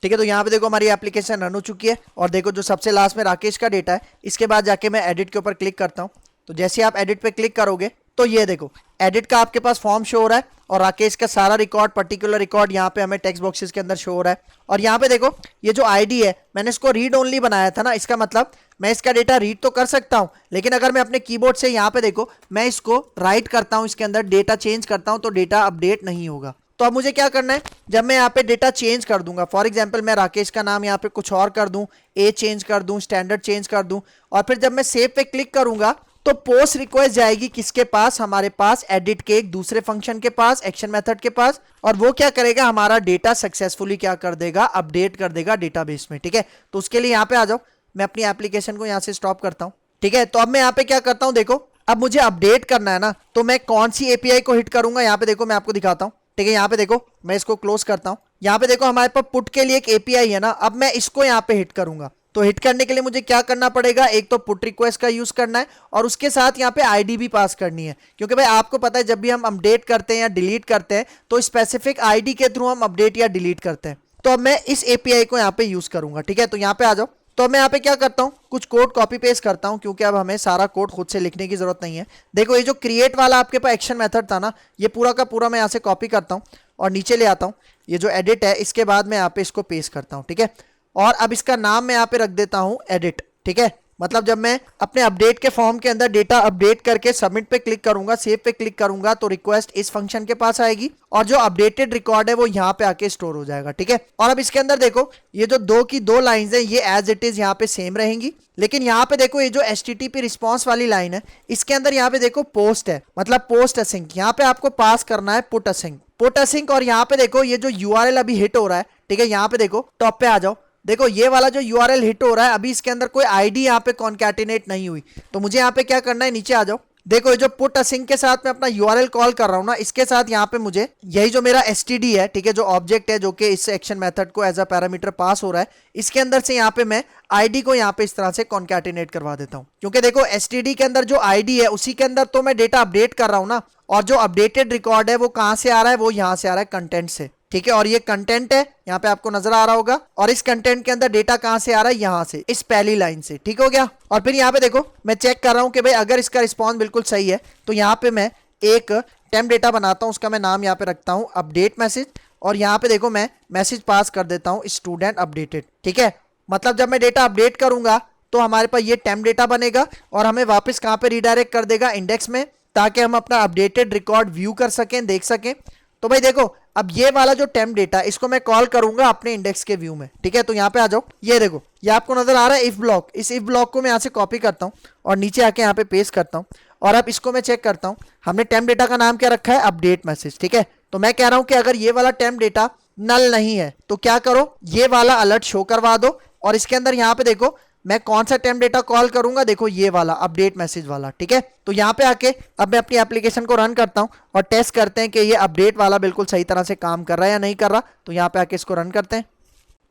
ठीक है, तो यहाँ पे देखो हमारी एप्लीकेशन रन हो चुकी है और देखो जो सबसे लास्ट में राकेश का डेटा है, इसके बाद जाके मैं एडिट के ऊपर क्लिक करता हूँ। तो जैसे आप एडिट पे क्लिक करोगे तो ये देखो एडिट का आपके पास फॉर्म शो हो रहा है और राकेश का सारा रिकॉर्ड, पर्टिकुलर रिकॉर्ड यहाँ पे हमें टेक्स्ट बॉक्सेस के अंदर शो हो रहा है। और यहाँ पे देखो ये जो आईडी है, मैंने इसको रीड ओनली बनाया था ना, इसका मतलब मैं इसका डेटा रीड तो कर सकता हूँ, लेकिन अगर मैं अपने कीबोर्ड से यहाँ पे देखो मैं इसको राइट करता हूँ, इसके अंदर डेटा चेंज करता हूँ, तो डेटा अपडेट नहीं होगा। तो अब मुझे क्या करना है, जब मैं यहाँ पे डेटा चेंज कर दूंगा, फॉर एग्जांपल मैं राकेश का नाम यहाँ पे कुछ और कर दूं, ए चेंज कर दूं, स्टैंडर्ड चेंज कर दूं, और फिर जब मैं सेव पे क्लिक करूंगा तो पोस्ट रिक्वेस्ट जाएगी किसके पास, हमारे पास एडिट के एक दूसरे फंक्शन के पास, एक्शन मेथड के पास, और वो क्या करेगा, हमारा डेटा सक्सेसफुली क्या कर देगा, अपडेट कर देगा डेटाबेस में। ठीक है, तो उसके लिए यहाँ पे आ जाओ, मैं अपनी एप्लीकेशन को यहाँ से स्टॉप करता हूँ। ठीक है, तो अब मैं यहाँ पे क्या करता हूँ, देखो अब मुझे अपडेट करना है ना, तो मैं कौन सी एपीआई को हिट करूंगा, यहाँ पे देखो मैं आपको दिखाता हूँ। ठीक है, यहाँ पे देखो मैं इसको क्लोज करता हूँ। यहाँ पे देखो हमारे पास पुट के लिए एक एपीआई है ना, अब मैं इसको यहाँ पे हिट करूंगा। तो हिट करने के लिए मुझे क्या करना पड़ेगा, एक तो पुट रिक्वेस्ट का यूज करना है और उसके साथ यहाँ पे आईडी भी पास करनी है, क्योंकि भाई आपको पता है जब भी हम अपडेट करते हैं या डिलीट करते हैं तो स्पेसिफिक आईडी के थ्रू हम अपडेट या डिलीट करते हैं। तो अब मैं इस एपीआई को यहाँ पे यूज करूंगा। ठीक है, तो यहाँ पे आ जाओ, तो मैं यहाँ पे क्या करता हूँ, कुछ कोड कॉपी पेस्ट करता हूँ, क्योंकि अब हमें सारा कोड खुद से लिखने की जरूरत नहीं है। देखो ये जो क्रिएट वाला आपके पास एक्शन मेथड था ना, ये पूरा का पूरा मैं यहाँ से कॉपी करता हूँ और नीचे ले आता हूँ। ये जो एडिट है इसके बाद मैं यहाँ पे इसको पेस्ट करता हूँ। ठीक है, और अब इसका नाम मैं यहाँ पे रख देता हूँ एडिट। ठीक है, मतलब जब मैं अपने अपडेट के फॉर्म के अंदर डेटा अपडेट करके सबमिट पे क्लिक करूंगा, सेव पे क्लिक करूंगा, तो रिक्वेस्ट इस फंक्शन के पास आएगी और जो अपडेटेड रिकॉर्ड है वो यहाँ पे आके स्टोर हो जाएगा। ठीक है, और अब इसके अंदर देखो ये जो दो की दो लाइंस है ये एज इट इज यहाँ पे सेम रहेंगी, लेकिन यहाँ पे देखो ये जो HTTP रिस्पॉन्स वाली लाइन है इसके अंदर यहाँ पे देखो पोस्ट है, मतलब पोस्ट असिंक, यहाँ पे आपको पास करना है पुट असिंक। और यहाँ पे देखो ये जो URL अभी हिट हो रहा है, ठीक है, यहाँ पे देखो टॉप पे आ जाओ, देखो ये वाला जो URL हिट हो रहा है अभी इसके अंदर कोई आईडी यहाँ पे कॉन्कैटिनेट नहीं हुई, तो मुझे यहाँ पे क्या करना है, नीचे आ जाओ, देखो ये जो पुट असिंक के साथ मैं अपना URL कॉल कर रहा हूँ ना, इसके साथ यहाँ पे मुझे यही जो मेरा STD है, ठीक है, जो ऑब्जेक्ट है जो कि इस एक्शन मेथड को एज अ पैरामीटर पास हो रहा है, इसके अंदर से यहाँ पे मैं आईडी को यहाँ पे इस तरह से कॉन्कैटिनेट करवा देता हूँ, क्योंकि देखो STD के अंदर जो आईडी है उसी के अंदर तो मैं डेटा अपडेट कर रहा हूँ ना, और जो अपडेटेड रिकॉर्ड है वो कहाँ से आ रहा है, वो यहाँ से आ रहा है कंटेंट से। ठीक है, और ये कंटेंट है यहाँ पे आपको नजर आ रहा होगा, और इस कंटेंट के अंदर डेटा कहां से आ रहा है, यहाँ से, इस पहली लाइन से। ठीक हो गया, और फिर यहाँ पे देखो मैं चेक कर रहा हूं कि भाई अगर इसका रिस्पॉन्स बिल्कुल सही है तो यहाँ पे मैं एक टेम्प डेटा बनाता हूँ, उसका मैं नाम यहाँ पे रखता हूँ अपडेट मैसेज, और यहाँ पे देखो मैं मैसेज पास कर देता हूँ स्टूडेंट अपडेटेड। ठीक है, मतलब जब मैं डेटा अपडेट करूंगा तो हमारे पास ये टेम्प डेटा बनेगा और हमें वापस कहाँ पे रिडायरेक्ट कर देगा, इंडेक्स में, ताकि हम अपना अपडेटेड रिकॉर्ड व्यू कर सकें, देख सकें। तो भाई देखो अब ये वाला जो टेम्प डेटा इसको मैं कॉल करूंगा अपने इंडेक्स के व्यू में। ठीक है, तो यहाँ पे आ जाओ, ये देखो ये आपको नजर आ रहा है इफ ब्लॉक, इस इफ ब्लॉक को मैं यहाँ से कॉपी करता हूँ और नीचे आके यहाँ पे पेस्ट करता हूँ, और अब इसको मैं चेक करता हूँ, हमने टेम्प डेटा का नाम क्या रखा है, अपडेट मैसेज। ठीक है, तो मैं कह रहा हूँ कि अगर ये वाला टेम्प डेटा नल नहीं है तो क्या करो, ये वाला अलर्ट शो करवा दो, और इसके अंदर यहाँ पे देखो मैं कौन सा टेम्प डेटा कॉल करूंगा, देखो ये वाला अपडेट मैसेज वाला। ठीक है, तो यहाँ पे आके अब मैं अपनी एप्लीकेशन को रन करता हूँ और टेस्ट करते हैं कि ये अपडेट वाला बिल्कुल सही तरह से काम कर रहा है या नहीं कर रहा। तो यहाँ पे आके इसको रन करते हैं,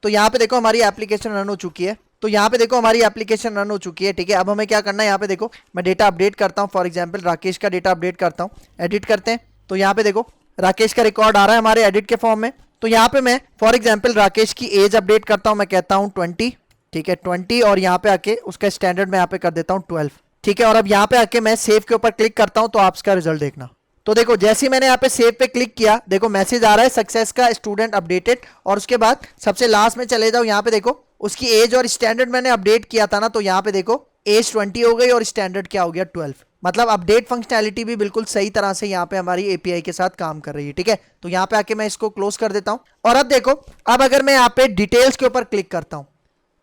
तो यहाँ पे देखो हमारी एप्लीकेशन रन हो चुकी है। तो यहाँ पे देखो हमारी एप्लीकेशन रन हो चुकी है। ठीक है, अब हमें क्या करना है, यहाँ पे देखो मैं डेटा अपडेट करता हूँ, फॉर एग्जाम्पल राकेश का डेटा अपडेट करता हूँ, एडिट करते हैं, तो यहाँ पे देखो राकेश का रिकॉर्ड आ रहा है हमारे एडिट के फॉर्म में। तो यहाँ पे मैं फॉर एग्जाम्पल राकेश की एज अपडेट करता हूँ, मैं कहता हूँ 20। ठीक है, 20, और यहाँ पे आके उसका स्टैंडर्ड मैं यहाँ पे कर देता हूँ 12। ठीक है, और अब यहाँ पे आके मैं सेव के ऊपर क्लिक करता हूँ, तो आप इसका रिजल्ट देखना। तो देखो जैसे ही मैंने यहाँ पे सेव पे क्लिक किया, देखो मैसेज आ रहा है सक्सेस का स्टूडेंट अपडेटेड, और उसके बाद सबसे लास्ट में चले जाओ, यहाँ पे देखो उसकी एज और स्टैंडर्ड मैंने अपडेट किया था ना, तो यहाँ पे देखो एज 20 हो गई और स्टैंडर्ड क्या हो गया 12। मतलब अपडेट फंक्शनैलिटी भी बिल्कुल सही तरह से यहाँ पे हमारी एपीआई के साथ काम कर रही है, ठीक है। तो यहाँ पे आके मैं इसको क्लोज कर देता हूँ। और अब देखो, अब अगर मैं यहाँ पे डिटेल्स के ऊपर क्लिक करता हूँ,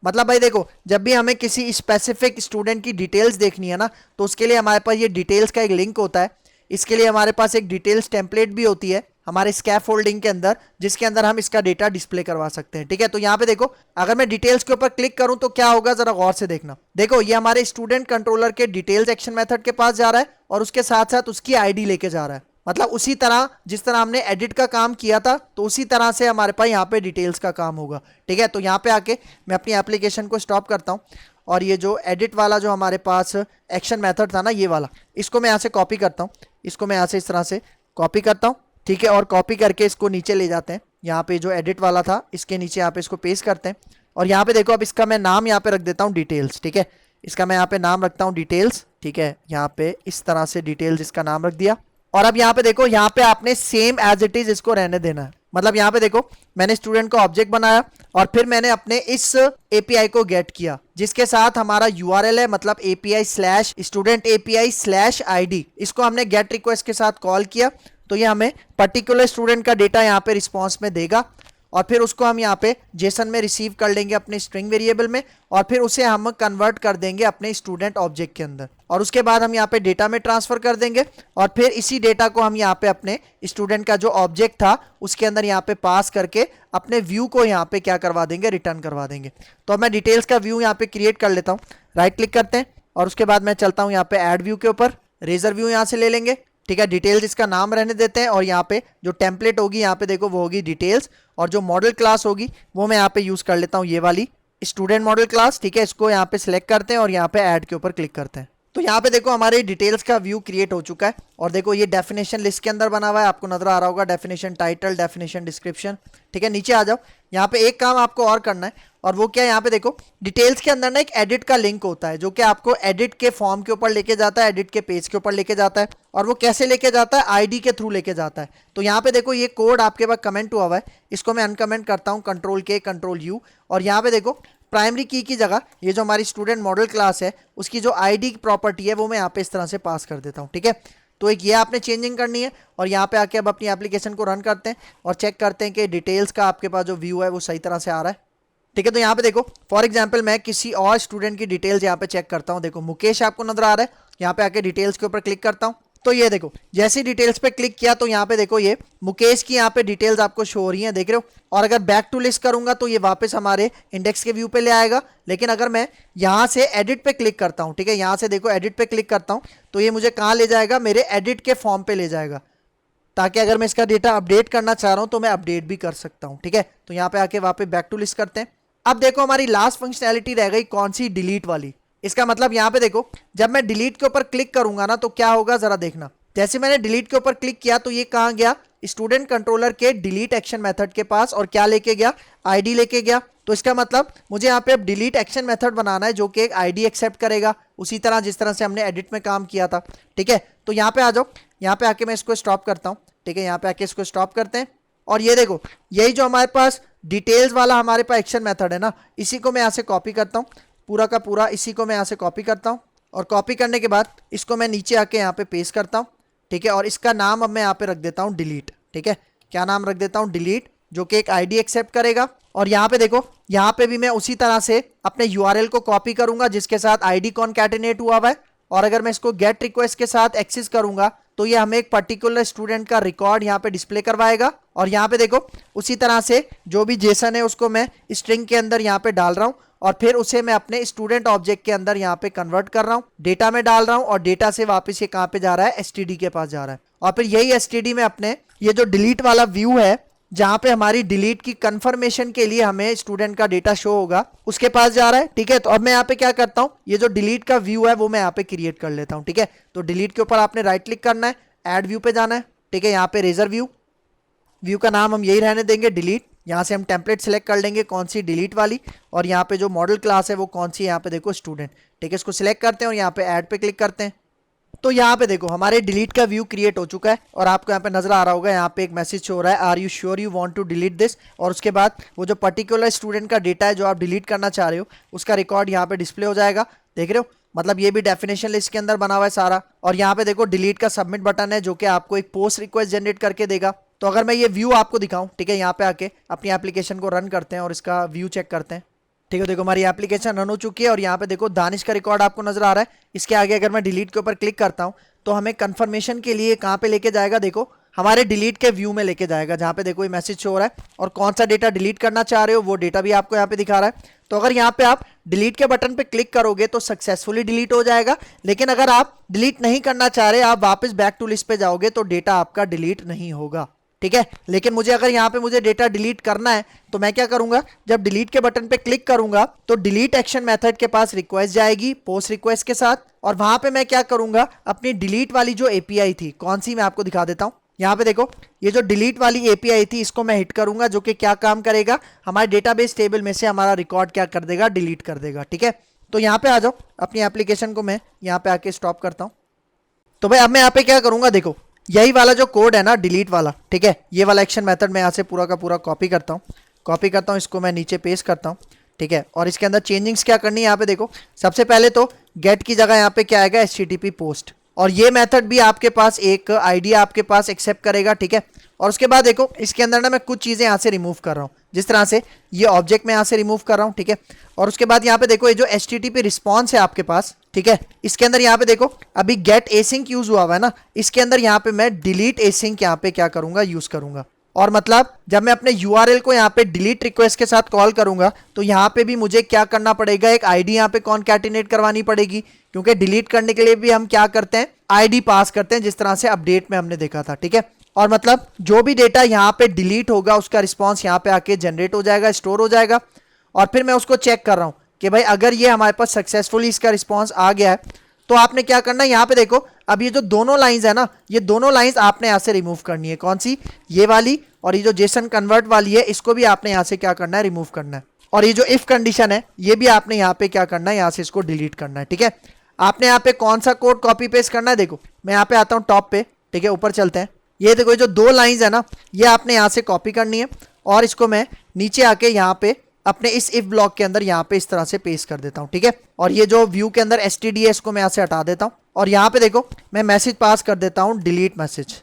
मतलब भाई देखो, जब भी हमें किसी स्पेसिफिक स्टूडेंट की डिटेल्स देखनी है ना, तो उसके लिए हमारे पास ये डिटेल्स का एक लिंक होता है। इसके लिए हमारे पास एक डिटेल्स टेम्पलेट भी होती है हमारे स्कैफोल्डिंग के अंदर, जिसके अंदर हम इसका डेटा डिस्प्ले करवा सकते हैं, ठीक है। तो यहाँ पे देखो, अगर मैं डिटेल्स के ऊपर क्लिक करूं तो क्या होगा, जरा गौर से देखना। देखो, ये हमारे स्टूडेंट कंट्रोलर के डिटेल्स एक्शन मेथड के पास जा रहा है और उसके साथ साथ उसकी आईडी लेके जा रहा है। मतलब उसी तरह जिस तरह हमने एडिट का काम किया था, तो उसी तरह से हमारे पास यहाँ पे डिटेल्स का काम होगा, ठीक है। तो यहाँ पे आके मैं अपनी एप्लीकेशन को स्टॉप करता हूँ और ये जो एडिट वाला जो हमारे पास एक्शन मेथड था ना, ये वाला, इसको मैं यहाँ से कॉपी करता हूँ। इसको मैं यहाँ से इस तरह से कॉपी करता हूँ, ठीक है। और कॉपी करके इसको नीचे ले जाते हैं, यहाँ पे जो एडिट वाला था इसके नीचे यहाँ पे इसको पेस्ट करते हैं। और यहाँ पे देखो, अब इसका मैं नाम यहाँ पे रख देता हूँ डिटेल्स, ठीक है। इसका मैं यहाँ पे नाम रखता हूँ डिटेल्स, ठीक है। यहाँ पे इस तरह से डिटेल्स इसका नाम रख दिया। और अब यहाँ पे देखो, यहाँ पे आपने सेम एज इट इज इसको रहने देना है। मतलब यहाँ पे देखो, मैंने स्टूडेंट का ऑब्जेक्ट बनाया और फिर मैंने अपने इस एपीआई को गेट किया, जिसके साथ हमारा यूआरएल है, मतलब API/student API/ID। इसको हमने गेट रिक्वेस्ट के साथ कॉल किया, तो ये हमें पर्टिकुलर स्टूडेंट का डेटा यहाँ पे रिस्पॉन्स में देगा और फिर उसको हम यहाँ पे जेसन में रिसीव कर लेंगे अपने स्ट्रिंग वेरिएबल में, और फिर उसे हम कन्वर्ट कर देंगे अपने स्टूडेंट ऑब्जेक्ट के अंदर। और उसके बाद हम यहाँ पे डेटा में ट्रांसफर कर देंगे और फिर इसी डेटा को हम यहाँ पे अपने स्टूडेंट का जो ऑब्जेक्ट था उसके अंदर यहाँ पे पास करके अपने व्यू को यहाँ पे क्या करवा देंगे, रिटर्न करवा देंगे। तो अब मैं डिटेल्स का व्यू यहाँ पे क्रिएट कर लेता हूँ। राइट क्लिक करते हैं और उसके बाद मैं चलता हूँ यहाँ पे ऐड व्यू के ऊपर, रेजर व्यू यहाँ से ले लेंगे, ठीक है। डिटेल्स इसका नाम रहने देते हैं और यहाँ पे जो टेम्पलेट होगी यहाँ पे देखो वो होगी डिटेल्स, और जो मॉडल क्लास होगी वो मैं यहाँ पे यूज कर लेता हूँ, ये वाली स्टूडेंट मॉडल क्लास, ठीक है। इसको यहाँ पे सिलेक्ट करते हैं और यहाँ पे ऐड के ऊपर क्लिक करते हैं। तो यहाँ पे देखो, हमारे डिटेल्स का व्यू क्रिएट हो चुका है और देखो ये डेफिनेशन लिस्ट के अंदर बना हुआ है, आपको नजर आ रहा होगा, डेफिनेशन टाइटल, डेफिनेशन डिस्क्रिप्शन, ठीक है। नीचे आ जाओ, यहाँ पे एक काम आपको और करना है, और वो क्या है, यहाँ पे देखो डिटेल्स के अंदर ना एक एडिट का लिंक होता है, जो कि आपको एडिट के फॉर्म के ऊपर लेके जाता है, एडिट के पेज के ऊपर लेके जाता है। और वो कैसे लेके जाता है, आईडी के थ्रू लेके जाता है। तो यहाँ पे देखो, ये कोड आपके पास कमेंट हुआ हुआ है, इसको मैं अनकमेंट करता हूँ, Ctrl+K Ctrl+U, और यहाँ पे देखो प्राइमरी की जगह ये जो हमारी स्टूडेंट मॉडल क्लास है उसकी जो आईडी प्रॉपर्टी है वो मैं यहाँ पे इस तरह से पास कर देता हूँ, ठीक है। तो एक ये आपने चेंजिंग करनी है और यहाँ पे आके अब अपनी एप्लीकेशन को रन करते हैं और चेक करते हैं कि डिटेल्स का आपके पास जो व्यू है वो सही तरह से आ रहा है, ठीक है। तो यहाँ पे देखो, फॉर एग्जांपल मैं किसी और स्टूडेंट की डिटेल्स यहाँ पे चेक करता हूँ। देखो मुकेश आपको नजर आ रहा है, यहाँ पे आके डिटेल्स के ऊपर क्लिक करता हूँ, तो ये देखो जैसी डिटेल्स पे क्लिक किया तो यहाँ पे देखो ये मुकेश की यहाँ पे डिटेल्स आपको शो हो रही हैं, देख रहे हो। और अगर बैक टू लिस्ट करूंगा तो ये वापस हमारे इंडेक्स के व्यू पे ले आएगा। लेकिन अगर मैं यहाँ से एडिट पे क्लिक करता हूँ, ठीक है, यहाँ से देखो एडिट पे क्लिक करता हूँ तो ये मुझे कहाँ ले जाएगा, मेरे एडिट के फॉर्म पे ले जाएगा, ताकि अगर मैं इसका डेटा अपडेट करना चाह रहा हूँ तो मैं अपडेट भी कर सकता हूँ, ठीक है। तो यहाँ पे आके वापस बैक टू लिस्ट करते हैं। अब देखो हमारी लास्ट फंक्शनैलिटी रह गई कौन सी, डिलीट वाली। इसका मतलब यहाँ पे देखो, जब मैं डिलीट के ऊपर क्लिक करूंगा ना तो क्या होगा, जरा देखना। जैसे मैंने डिलीट के ऊपर क्लिक किया तो ये कहाँ गया, स्टूडेंट कंट्रोलर के डिलीट एक्शन मेथड के पास, और क्या लेके गया, आईडी लेके गया। तो इसका मतलब मुझे यहाँ पे अब डिलीट एक्शन मेथड बनाना है जो कि एक आईडी एक्सेप्ट करेगा, उसी तरह जिस तरह से हमने एडिट में काम किया था, ठीक है। तो यहाँ पे आ जाओ, यहाँ पे आके मैं इसको स्टॉप करता हूँ, ठीक है। यहाँ पे आके इसको स्टॉप करते हैं और ये देखो, यही जो हमारे पास डिटेल्स वाला हमारे पास एक्शन मेथड है ना, इसी को मैं यहाँ से कॉपी करता हूँ, पूरा का पूरा इसी को मैं यहाँ से कॉपी करता हूँ। और कॉपी करने के बाद इसको मैं नीचे आके यहाँ पे पेस्ट करता हूँ, ठीक है। और इसका नाम अब मैं यहाँ पे रख देता हूँ डिलीट, ठीक है। क्या नाम रख देता हूँ, डिलीट, जो कि एक आईडी एक्सेप्ट करेगा। और यहाँ पे देखो, यहाँ पे भी मैं उसी तरह से अपने यूआरएल को कॉपी करूंगा जिसके साथ आईडी कॉन्कैटिनेट हुआ हुआ है। और अगर मैं इसको गेट रिक्वेस्ट के साथ एक्सेस करूंगा तो ये हमें एक पर्टिकुलर स्टूडेंट का रिकॉर्ड यहाँ पे डिस्प्ले करवाएगा। और यहाँ पे देखो उसी तरह से जो भी जेसन है उसको मैं स्ट्रिंग के अंदर यहाँ पे डाल रहा हूँ और फिर उसे मैं अपने स्टूडेंट ऑब्जेक्ट के अंदर यहाँ पे कन्वर्ट कर रहा हूँ, डेटा में डाल रहा हूँ और डेटा से वापस ये कहाँ पे जा रहा है, एसटीडी के पास जा रहा है। और फिर यही एसटीडी में अपने ये जो डिलीट वाला व्यू है जहां पे हमारी डिलीट की कंफर्मेशन के लिए हमें स्टूडेंट का डेटा शो होगा, उसके पास जा रहा है, ठीक है। तो अब मैं यहाँ पे क्या करता हूँ, ये जो डिलीट का व्यू है वो मैं यहाँ पे क्रिएट कर लेता हूँ, ठीक है। तो डिलीट के ऊपर आपने राइट क्लिक करना है, ऐड व्यू पे जाना है, ठीक है। यहाँ पे रेजर व्यू, व्यू का नाम हम यही रहने देंगे डिलीट। यहाँ से हम टेम्पलेट सेलेक्ट कर लेंगे कौन सी, डिलीट वाली। और यहाँ पे जो मॉडल क्लास है वो कौन सी है, यहाँ पे देखो स्टूडेंट, ठीक है। इसको सिलेक्ट करते हैं और यहाँ पे ऐड पे क्लिक करते हैं। तो यहाँ पे देखो हमारे डिलीट का व्यू क्रिएट हो चुका है और आपको यहाँ पे नजर आ रहा होगा, यहाँ पे एक मैसेज हो रहा है, are you sure you want to delete this. और उसके बाद वो जो पर्टिकुलर स्टूडेंट का डेटा है जो आप डिलीट करना चाह रहे हो उसका रिकॉर्ड यहाँ पे डिस्प्ले हो जाएगा, देख रहे हो। मतलब ये भी डेफिनेशन लिस्ट के अंदर बना हुआ है सारा। और यहाँ पे देखो डिलीट का सबमिट बटन है जो कि आपको एक पोस्ट रिक्वेस्ट जनरेट करके देगा। तो अगर मैं ये व्यू आपको दिखाऊं, ठीक है, यहाँ पे आके अपनी एप्लीकेशन को रन करते हैं और इसका व्यू चेक करते हैं। ठीक है, देखो हमारी एप्लीकेशन रन हो चुकी है और यहाँ पे देखो दानिश का रिकॉर्ड आपको नजर आ रहा है। इसके आगे अगर मैं डिलीट के ऊपर क्लिक करता हूँ तो हमें कंफर्मेशन के लिए कहाँ पे लेके जाएगा, देखो हमारे डिलीट के व्यू में लेके जाएगा, जहाँ पे देखो ये मैसेज शो हो रहा है और कौन सा डेटा डिलीट करना चाह रहे हो वो डेटा भी आपको यहाँ पे दिखा रहा है। तो अगर यहाँ पे आप डिलीट के बटन पे क्लिक करोगे तो सक्सेसफुली डिलीट हो जाएगा, लेकिन अगर आप डिलीट नहीं करना चाह रहे, आप वापस बैक टू लिस्ट पे जाओगे तो डेटा आपका डिलीट नहीं होगा। ठीक है, लेकिन मुझे अगर यहाँ पे मुझे डेटा डिलीट करना है तो मैं क्या करूंगा, जब डिलीट के बटन पे क्लिक करूंगा तो डिलीट एक्शन मेथड के पास रिक्वेस्ट जाएगी पोस्ट रिक्वेस्ट के साथ, और वहां पे मैं क्या करूंगा, अपनी डिलीट वाली जो एपीआई थी, कौन सी मैं आपको दिखा देता हूं। यहाँ पे देखो ये जो डिलीट वाली एपीआई थी इसको मैं हिट करूंगा, जो कि क्या काम करेगा, हमारे डेटाबेस टेबल में से हमारा रिकॉर्ड क्या कर देगा, डिलीट कर देगा। ठीक है, तो यहाँ पे आ जाओ, अपनी एप्लीकेशन को मैं यहाँ पे आके स्टॉप करता हूँ। तो भाई अब मैं यहाँ पे क्या करूंगा, देखो यही वाला जो कोड है ना डिलीट वाला, ठीक है, ये वाला एक्शन मेथड मैं यहाँ से पूरा का पूरा कॉपी करता हूँ, इसको मैं नीचे पेस्ट करता हूँ। ठीक है, और इसके अंदर चेंजिंग्स क्या करनी है, यहाँ पे देखो सबसे पहले तो गेट की जगह यहाँ पे क्या आएगा, HTTP पोस्ट, और ये मेथड भी आपके पास एक आईडी आपके पास एक्सेप्ट करेगा। ठीक है, और उसके बाद देखो इसके अंदर ना मैं कुछ चीज़ें यहाँ से रिमूव कर रहा हूँ, जिस तरह से ये ऑब्जेक्ट मैं यहाँ से रिमूव कर रहा हूँ। ठीक है, और उसके बाद यहाँ पे देखो ये जो HTTP रिस्पॉन्स है आपके पास, ठीक है, इसके अंदर यहाँ पे देखो अभी गेट एसिंक यूज हुआ है ना, इसके अंदर यहाँ पे मैं डिलीट एसिंक यहाँ पे क्या करूंगा, यूज करूंगा। और मतलब जब मैं अपने URL को यहाँ पे डिलीट रिक्वेस्ट के साथ कॉल करूंगा तो यहाँ पे भी मुझे क्या करना पड़ेगा, एक आईडी यहाँ पे कॉन्कैटिनेट करवानी पड़ेगी, क्योंकि डिलीट करने के लिए भी हम क्या करते हैं, आईडी पास करते हैं, जिस तरह से अपडेट में हमने देखा था। ठीक है, और मतलब जो भी डेटा यहाँ पे डिलीट होगा उसका रिस्पॉन्स यहाँ पे आके जनरेट हो जाएगा, स्टोर हो जाएगा, और फिर मैं उसको चेक कर रहा हूँ कि भाई अगर ये हमारे पास सक्सेसफुली इसका रिस्पॉन्स आ गया है तो आपने क्या करना है, यहाँ पे देखो अब ये जो दोनों लाइंस है ना, ये दोनों लाइंस आपने यहाँ से रिमूव करनी है। कौन सी, ये वाली, और ये जो जेसन कन्वर्ट वाली है इसको भी आपने यहाँ से क्या करना है, रिमूव करना है। और ये जो इफ कंडीशन है ये भी आपने यहाँ पे क्या करना है, यहाँ से इसको डिलीट करना है। ठीक है, आपने यहाँ पे कौन सा कोड कॉपी पेस्ट करना है, देखो मैं यहाँ पे आता हूँ टॉप पे। ठीक है, ऊपर चलते हैं, ये देखो ये जो दो लाइंस है ना ये आपने यहाँ से कॉपी करनी है, और इसको मैं नीचे आके यहाँ पे अपने इस इफ ब्लॉक के अंदर यहाँ पे इस तरह से पेस्ट कर देता हूँ। ठीक है, और ये जो व्यू के अंदर STD है इसको मैं यहाँ से हटा देता हूँ, और यहाँ पे देखो मैं मैसेज पास कर देता हूँ, डिलीट मैसेज।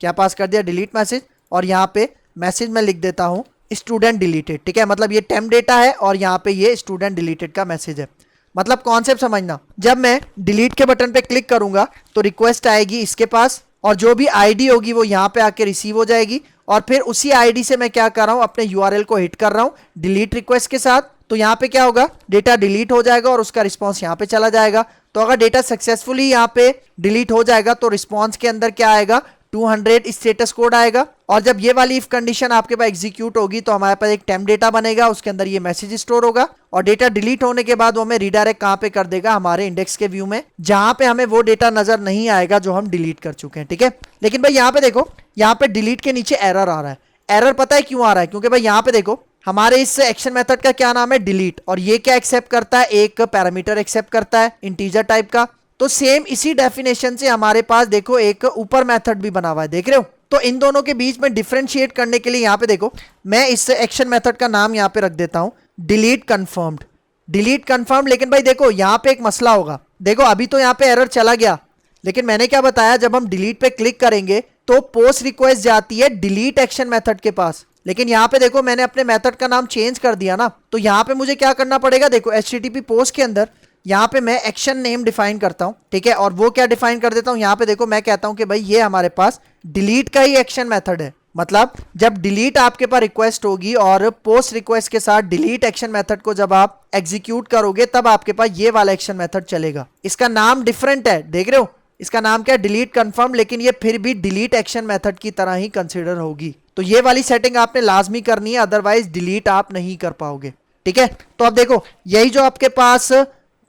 क्या पास कर दिया, डिलीट मैसेज, और यहाँ पे मैसेज में लिख देता हूँ स्टूडेंट डिलीटेड। ठीक है, मतलब ये टेम्प डेटा है और यहाँ पे ये स्टूडेंट डिलीटेड का मैसेज है। मतलब कॉन्सेप्ट समझना, जब मैं डिलीट के बटन पे क्लिक करूंगा तो रिक्वेस्ट आएगी इसके पास, और जो भी आईडी होगी वो यहाँ पे आके रिसीव हो जाएगी, और फिर उसी आईडी से मैं क्या कर रहा हूँ, अपने URL को हिट कर रहा हूँ डिलीट रिक्वेस्ट के साथ, तो यहाँ पे क्या होगा, डेटा डिलीट हो जाएगा और उसका रिस्पॉन्स यहाँ पे चला जाएगा। तो अगर डेटा सक्सेसफुली यहाँ पे डिलीट हो जाएगा तो रिस्पॉन्स के अंदर क्या आएगा, 200 स्टेटस कोड आएगा, और जब ये वाली इफ कंडीशन आपके पास एग्जीक्यूट होगी तो हमारे पास एक टेम्प डेटा बनेगा, उसके अंदर ये मैसेज स्टोर होगा, और डेटा डिलीट होने के बाद वो हमें रिडायरेक्ट कहाँ पे कर देगा, हमारे इंडेक्स के व्यू में, जहां पे हमें वो डेटा नजर नहीं आएगा जो हम डिलीट कर चुके हैं। ठीक है, लेकिन भाई यहाँ पे देखो, यहाँ पे डिलीट के नीचे एरर आ रहा है। एरर पता है क्यों आ रहा है, क्योंकि भाई यहाँ पे देखो हमारे इस एक्शन मेथड का क्या नाम है, डिलीट, और ये क्या एक्सेप्ट करता है, एक पैरामीटर एक्सेप्ट करता है इंटीजर टाइप का। तो सेम इसी डेफिनेशन से हमारे पास देखो एक ऊपर मेथड भी बना हुआ है, देख रहे हो। तो इन दोनों के बीच में डिफरेंशिएट करने के लिए यहाँ पे देखो मैं इस एक्शन मेथड का नाम यहाँ पे रख देता हूँ डिलीट कन्फर्म्ड, डिलीट कन्फर्म्ड। लेकिन भाई देखो यहाँ पे एक मसला होगा, देखो अभी तो यहाँ पे एरर चला गया, लेकिन मैंने क्या बताया, जब हम डिलीट पे क्लिक करेंगे तो पोस्ट रिक्वेस्ट जाती है डिलीट एक्शन मेथड के पास, लेकिन यहाँ पे देखो मैंने अपने मेथड का नाम चेंज कर दिया ना, तो यहाँ पे मुझे क्या करना पड़ेगा, देखो HTTP पोस्ट के अंदर यहाँ पे मैं एक्शन नेम डिफाइन करता हूँ। ठीक है, और वो क्या डिफाइन कर देता हूँ, यहाँ पे देखो मैं कहता हूँ कि भाई ये हमारे पास डिलीट का ही एक्शन मेथड है, मतलब जब डिलीट आपके पास रिक्वेस्ट होगी और पोस्ट रिक्वेस्ट के साथ डिलीट एक्शन मेथड को जब आप एग्जीक्यूट करोगे तब आपके पास ये वाला एक्शन मेथड चलेगा। इसका नाम डिफरेंट है, देख रहे हो, इसका नाम क्या है, डिलीट कन्फर्म, लेकिन ये फिर भी डिलीट एक्शन मेथड की तरह ही कंसिडर होगी। तो ये वाली सेटिंग आपने लाजमी करनी है, अदरवाइज डिलीट आप नहीं कर पाओगे। ठीक है, तो अब देखो यही जो आपके पास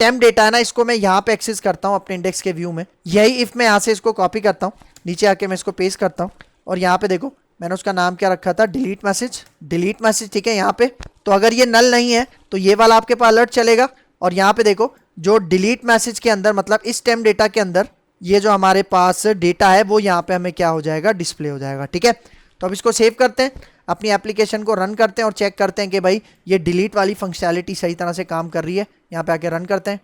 टेम्प डेटा है ना, इसको मैं यहाँ पे एक्सेस करता हूँ अपने इंडेक्स के व्यू में, यही इफ मैं यहाँ से इसको कॉपी करता हूँ, नीचे आके मैं इसको पेस्ट करता हूँ, और यहाँ पे देखो मैंने उसका नाम क्या रखा था, डिलीट मैसेज, डिलीट मैसेज। ठीक है, यहाँ पे तो अगर ये नल नहीं है तो ये वाला आपके पास अलर्ट चलेगा, और यहाँ पे देखो जो डिलीट मैसेज के अंदर, मतलब इस टेम्प डेटा के अंदर ये जो हमारे पास डेटा है वो यहाँ पे हमें क्या हो जाएगा, डिस्प्ले हो जाएगा। ठीक है, तो अब इसको सेव करते हैं, अपनी एप्लीकेशन को रन करते हैं और चेक करते हैं कि भाई ये डिलीट वाली फंक्शनैलिटी सही तरह से काम कर रही है। यहाँ पे आके रन करते हैं।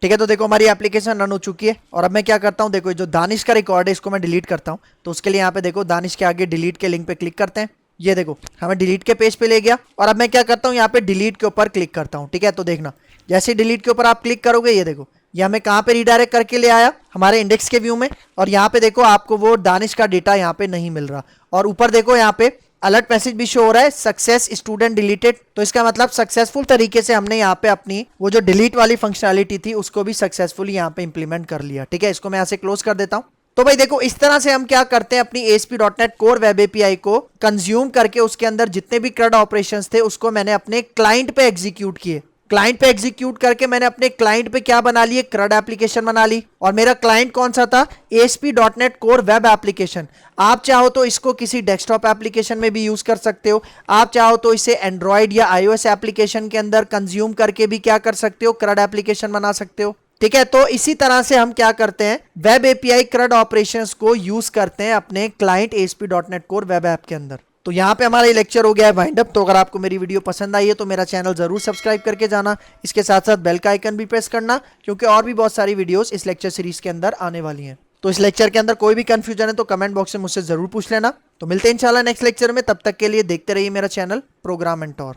ठीक है, तो देखो हमारी एप्लीकेशन रन हो चुकी है। और अब मैं क्या करता हूँ, देखो ये जो दानिश का रिकॉर्ड है इसको मैं डिलीट करता हूँ। तो उसके लिए यहाँ पे देखो दानिश के आगे डिलीट के लिंक पे क्लिक करते हैं। ये देखो हमें डिलीट के पेज पे ले गया। और अब मैं क्या करता हूँ, यहाँ पे डिलीट के ऊपर क्लिक करता हूँ। ठीक है, तो देखना जैसे डिलीट के ऊपर आप क्लिक करोगे, ये देखो ये हमें कहाँ पे रिडायरेक्ट करके ले आया, हमारे इंडेक्स के व्यू में। और यहाँ पे देखो आपको वो दानिश का डेटा यहाँ पे नहीं मिल रहा। और ऊपर देखो यहाँ पे अलर्ट मैसेज भी शो हो रहा है, सक्सेस स्टूडेंट डिलीटेड। तो इसका मतलब सक्सेसफुल तरीके से हमने यहाँ पे अपनी वो जो डिलीट वाली फंक्शनैलिटी थी उसको भी सक्सेसफुली यहाँ पे इंप्लीमेंट कर लिया। ठीक है, इसको मैं यहाँ से क्लोज कर देता हूँ। तो भाई देखो इस तरह से हम क्या करते हैं, अपनी ASP.NET कोर वेब एपीआई को कंज्यूम करके उसके अंदर जितने भी CRUD ऑपरेशंस थे उसको मैंने अपने क्लाइंट पे एग्जीक्यूट किए। क्लाइंट पे एग्जीक्यूट करके मैंने अपने क्लाइंट पे क्या बना लिए, CRUD एप्लीकेशन बना ली। और मेरा क्लाइंट कौन सा था, ASP.NET कोर वेब एप्लीकेशन। आप चाहो तो इसको किसी डेस्कटॉप एप्लीकेशन में भी यूज कर सकते हो, आप चाहो तो इसे एंड्रॉइड या iOS एप्लीकेशन के अंदर कंज्यूम करके भी क्या कर सकते हो, CRUD एप्लीकेशन बना सकते हो। ठीक है, तो इसी तरह से हम क्या करते हैं, वेब एपीआई CRUD ऑपरेशंस को यूज करते हैं अपने client ASP.NET core web app के अंदर। तो यहाँ पे हमारा ये लेक्चर हो गया है वाइंड अप। तो अगर आपको मेरी वीडियो पसंद आई है तो मेरा चैनल जरूर सब्सक्राइब करके जाना, इसके साथ साथ बेल का आइकन भी प्रेस करना, क्योंकि और भी बहुत सारी वीडियोस इस लेक्चर सीरीज के अंदर आने वाली हैं। तो इस लेक्चर के अंदर कोई भी कंफ्यूजन है तो कमेंट बॉक्स में मुझसे जरूर पूछ लेना। तो मिलते हैं इंशाल्लाह नेक्स्ट लेक्चर में, तब तक के लिए देखते रहिए मेरा चैनल प्रोग्राम मेंटोर।